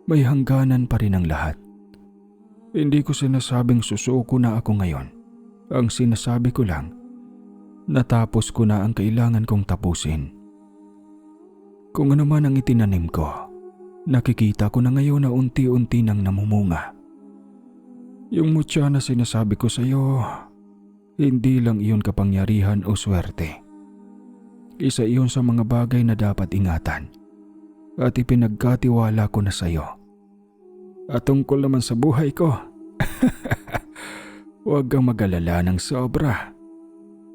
may hangganan pa rin ang lahat. Hindi ko sinasabing susuko na ako ngayon. Ang sinasabi ko lang, natapos ko na ang kailangan kong tapusin. Kung ano man ang itinanim ko, nakikita ko na ngayon na unti-unti nang namumunga. Yung mutya na sinasabi ko sa iyo, Hindi lang iyon kapangyarihan o swerte. Isa iyon sa mga bagay na dapat ingatan at ipinagkatiwala ko na sa iyo. At tungkol naman sa buhay ko, huwag kang mag-alala ng sobra.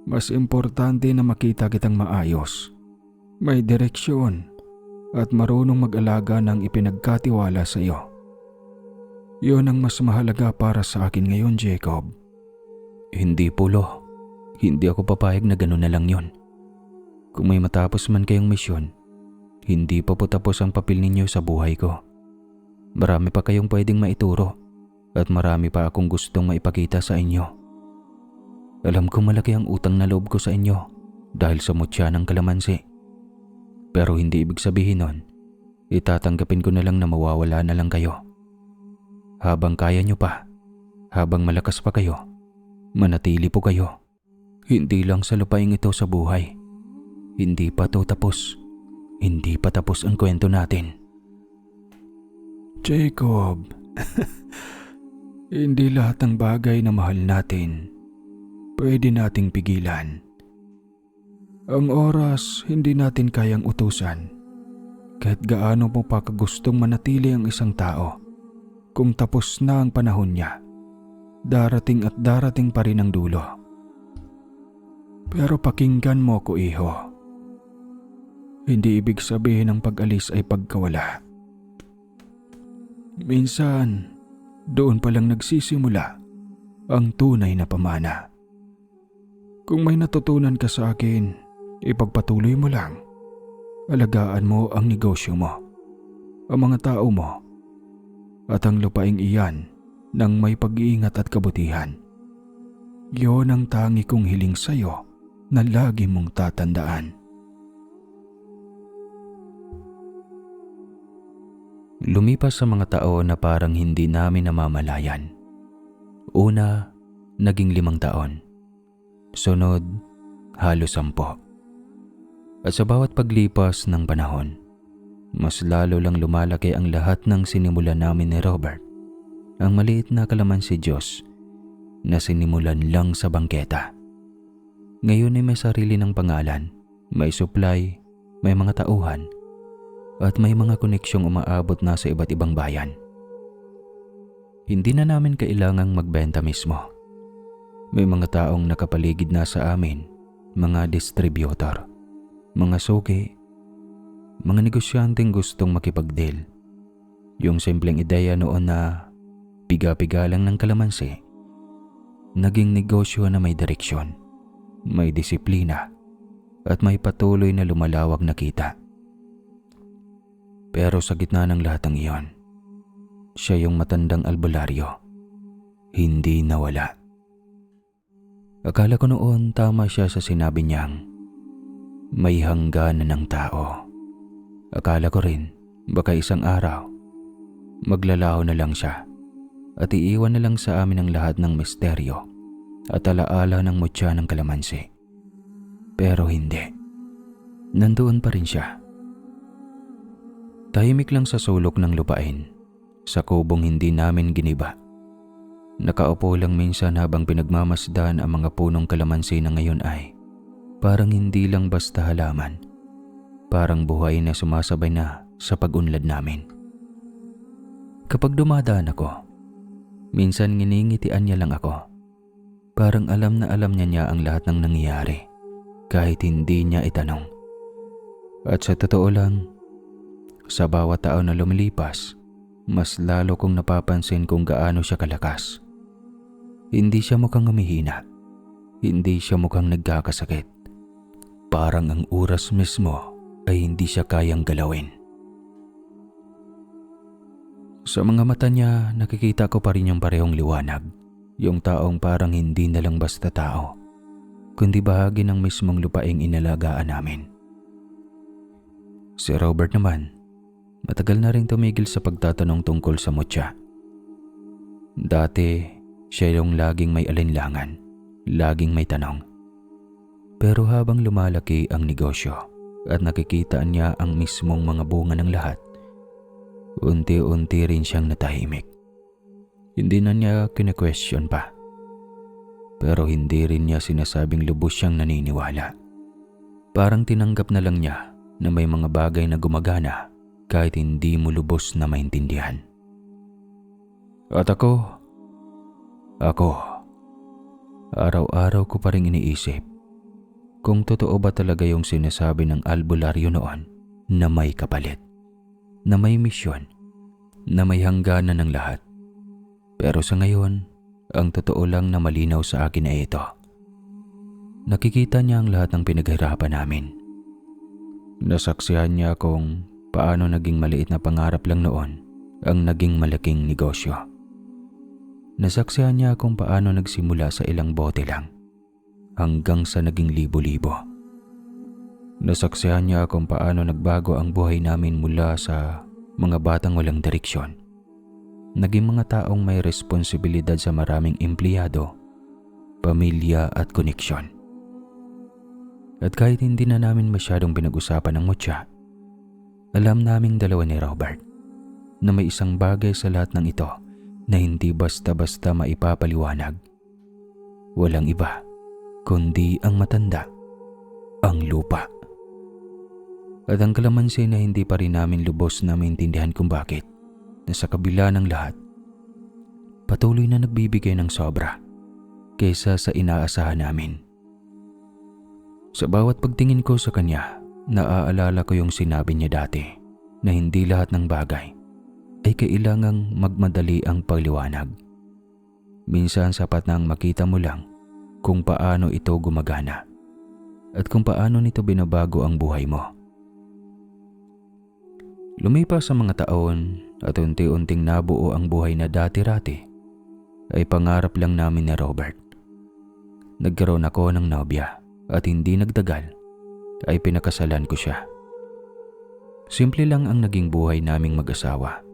Mas importante na makita kitang maayos, may direksyon, at marunong mag-alaga ng ipinagkatiwala sa iyo. Yun ang mas mahalaga para sa akin ngayon, Jacob. Hindi po, Lo. Hindi ako papayag na gano'n na lang yon. Kung may matapos man kayong misyon, hindi pa po tapos ang papel ninyo sa buhay ko. Marami pa kayong pwedeng maituro at marami pa akong gustong maipakita sa inyo. Alam ko malaki ang utang na loob ko sa inyo dahil sa mutya ng kalamansi. Pero hindi ibig sabihin nun, itatanggapin ko na lang na mawawala na lang kayo. Habang kaya nyo pa, habang malakas pa kayo, manatili po kayo. Hindi lang sa lupaing ito sa buhay. Hindi pa to tapos. Hindi pa tapos ang kwento natin. Jacob, hindi lahat ng bagay na mahal natin pwede nating pigilan. Ang oras hindi natin kayang utusan. Kahit gaano mo pa kagustong manatili ang isang tao, kung tapos na ang panahon niya, darating at darating pa rin ang dulo. Pero pakinggan mo ko, iho. Hindi ibig sabihin ng pag-alis ay pagkawala. Minsan, doon pa lang nagsisimula ang tunay na pamana. Kung may natutunan ka sa akin, ipagpatuloy mo lang. Alagaan mo ang negosyo mo, ang mga tao mo, at ang lupaing iyan ng may pag-iingat at kabutihan. Yon ang tangi kong hiling sa'yo na lagi mong tatandaan. Lumipas sa mga taon na parang hindi namin namamalayan. Una, naging 5 taon. Sunod, halos 10. At sa bawat paglipas ng panahon, mas lalo lang lumalaki ang lahat ng sinimulan namin ni Robert. Ang maliit na kalamansi Diyos na sinimulan lang sa bangketa. Ngayon ay may sarili ng pangalan, may supply, may mga tauhan, at may mga koneksyong umaabot na sa iba't ibang bayan. Hindi na namin kailangang magbenta mismo. May mga taong nakapaligid na sa amin, mga distributor, mga suki, mga negosyanteng gustong makipag-deal. Yung simpleng ideya noon na piga-piga lang ng kalamansi, naging negosyo na may direksyon, may disiplina, at may patuloy na lumalawak na kita. Pero sa gitna ng lahat ng iyon, siya yung matandang albularyo, hindi nawala. Akala ko noon tama siya sa sinabi niyang may hangganan ng tao. Akala ko rin baka isang araw maglalaho na lang siya at iiwan na lang sa amin ang lahat ng misteryo at alaala ng mutya ng kalamansi. Pero hindi. Nandoon pa rin siya. Tahimik lang sa sulok ng lupain, sa kubong hindi namin giniba. Nakaupo lang minsan habang pinagmamasdan ang mga punong kalamansi na ngayon ay parang hindi lang basta halaman. Parang buhay na sumasabay na sa pag-unlad namin. Kapag dumadaan ako, minsan nginingitian niya lang ako. Parang alam na alam niya ang lahat ng nangyayari kahit hindi niya itanong. At sa totoo lang, sa bawat taon na lumilipas, mas lalo kong napapansin kung gaano siya kalakas. Hindi siya mukhang humihina. Hindi siya mukhang nagkakasakit. Parang ang oras mismo ay hindi siya kayang galawin. Sa mga mata niya, nakikita ko pa rin yung parehong liwanag. Yung taong parang hindi na lang basta tao, kundi bahagi ng mismong lupaing inalagaan namin. Si Robert naman, matagal na rin tumigil sa pagtatanong tungkol sa mutya. Dati, siya yung laging may alinlangan, laging may tanong. Pero habang lumalaki ang negosyo at nakikita niya ang mismong mga bunga ng lahat, unti-unti rin siyang natahimik. Hindi na niya kine-question pa. Pero hindi rin niya sinasabing lubos siyang naniniwala. Parang tinanggap na lang niya na may mga bagay na gumagana kahit hindi mo lubos na maintindihan. At ako, araw-araw ko pa rin iniisip kung totoo ba talaga yung sinasabi ng albularyo noon na may kapalit, na may misyon, na may hangganan ng lahat. Pero sa ngayon, ang totoo lang na malinaw sa akin ay ito. Nakikita niya ang lahat ng pinaghirapan namin. Nasaksihan niya kung paano naging maliit na pangarap lang noon ang naging malaking negosyo. Nasaksihan niya kung paano nagsimula sa ilang bote lang hanggang sa naging libo-libo. Nasaksihan niya kung paano nagbago ang buhay namin mula sa mga batang walang direksyon. Naging mga taong may responsibilidad sa maraming empleyado, pamilya at koneksyon. At kahit hindi na namin masyadong pinag-usapan ng mutya, alam naming dalawa ni Robert na may isang bagay sa lahat ng ito na hindi basta-basta maipapaliwanag. Walang iba kundi ang matanda, ang lupa. At ang kalamansi na hindi pa rin namin lubos na maintindihan kung bakit na sa kabila ng lahat, patuloy na nagbibigay ng sobra kaysa sa inaasahan namin. Sa bawat pagtingin ko sa kanya, naaalala ko yung sinabi niya dati na hindi lahat ng bagay ay kailangang magmadali ang pagliwanag. Minsan sapat na ang makita mo lang kung paano ito gumagana at kung paano nito binabago ang buhay mo. Lumipas sa mga taon at unti-unting nabuo ang buhay na dati-rati ay pangarap lang namin ni Robert. Nagkaroon ako ng nobya at hindi nagtagal ay pinakasalan ko siya. Simple lang ang naging buhay naming mag-asawa.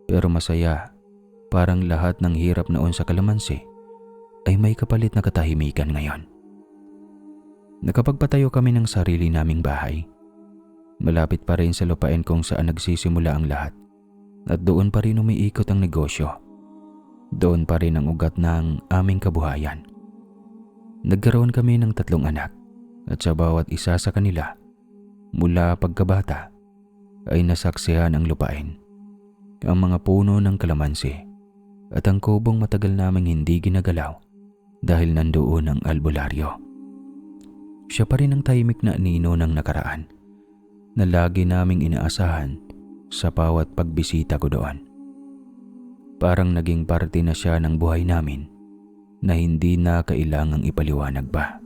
Pero masaya, parang lahat ng hirap noon sa kalamansi ay may kapalit na katahimikan ngayon. Nakapagpatayo kami ng sarili naming bahay. Malapit pa rin sa lupain kung saan nagsisimula ang lahat. At doon pa rin umiikot ang negosyo. Doon pa rin ang ugat ng aming kabuhayan. Nagkaroon kami ng 3 anak at sa bawat isa sa kanila, mula pagkabata, ay nasaksihan ang lupain, ang mga puno ng kalamansi at ang kubong matagal naming hindi ginagalaw dahil nandoon ang albularyo. Siya pa rin ang tahimik na nino ng nakaraan na lagi naming inaasahan sa bawat pagbisita ko doon. Parang naging parte na siya ng buhay namin na hindi na kailangang ipaliwanag pa.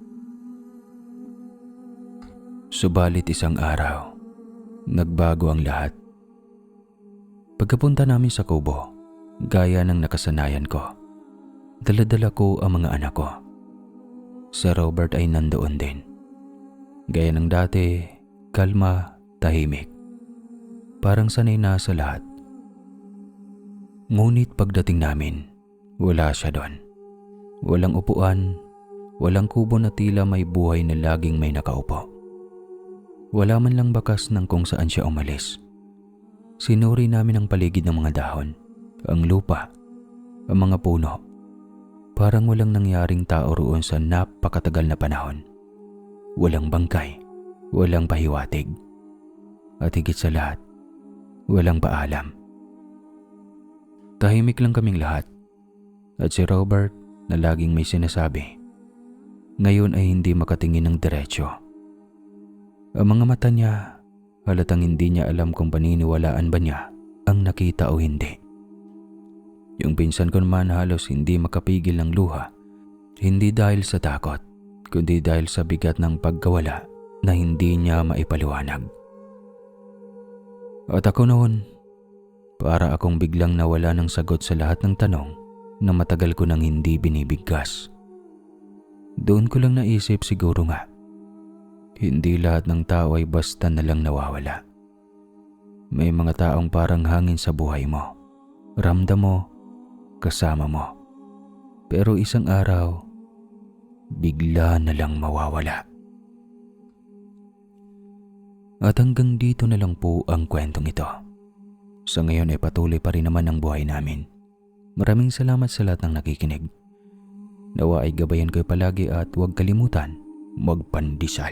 Subalit isang araw, nagbago ang lahat. Pagkapunta namin sa kubo, gaya ng nakasanayan ko, dala-dala ko ang mga anak ko. Si Robert ay nandoon din. Gaya ng dati, kalma, tahimik. Parang sanay na sa lahat. Ngunit pagdating namin, wala siya doon. Walang upuan, walang kubo na tila may buhay na laging may nakaupo. Wala man lang bakas ng kung saan siya umalis. Sinuri namin ang paligid ng mga dahon, ang lupa, ang mga puno. Parang walang nangyaring tao roon sa napakatagal na panahon. Walang bangkay, walang pahiwatig. At higit sa lahat, walang paalam. Tahimik lang kaming lahat. At si Robert na laging may sinasabi, ngayon ay hindi makatingin ng diretsyo. Ang mga mata niya, halatang hindi niya alam kung paniniwalaan ba niya ang nakita o hindi. Yung pinsan ko naman halos hindi makapigil ng luha, hindi dahil sa takot, kundi dahil sa bigat ng pagkawala na hindi niya maipaliwanag. At ako noon, para akong biglang nawala ng sagot sa lahat ng tanong na matagal ko nang hindi binibigkas. Doon ko lang naisip siguro nga, hindi lahat ng tao ay basta na lang nawawala. May mga taong parang hangin sa buhay mo. Ramdam mo, kasama mo. Pero isang araw, bigla na lang mawawala. At hanggang dito na lang po ang kwentong ito. Sa ngayon ay patuloy pa rin naman ang buhay namin. Maraming salamat sa lahat ng nakikinig. Nawa ay gabayan kayo palagi at huwag kalimutan magpandesal.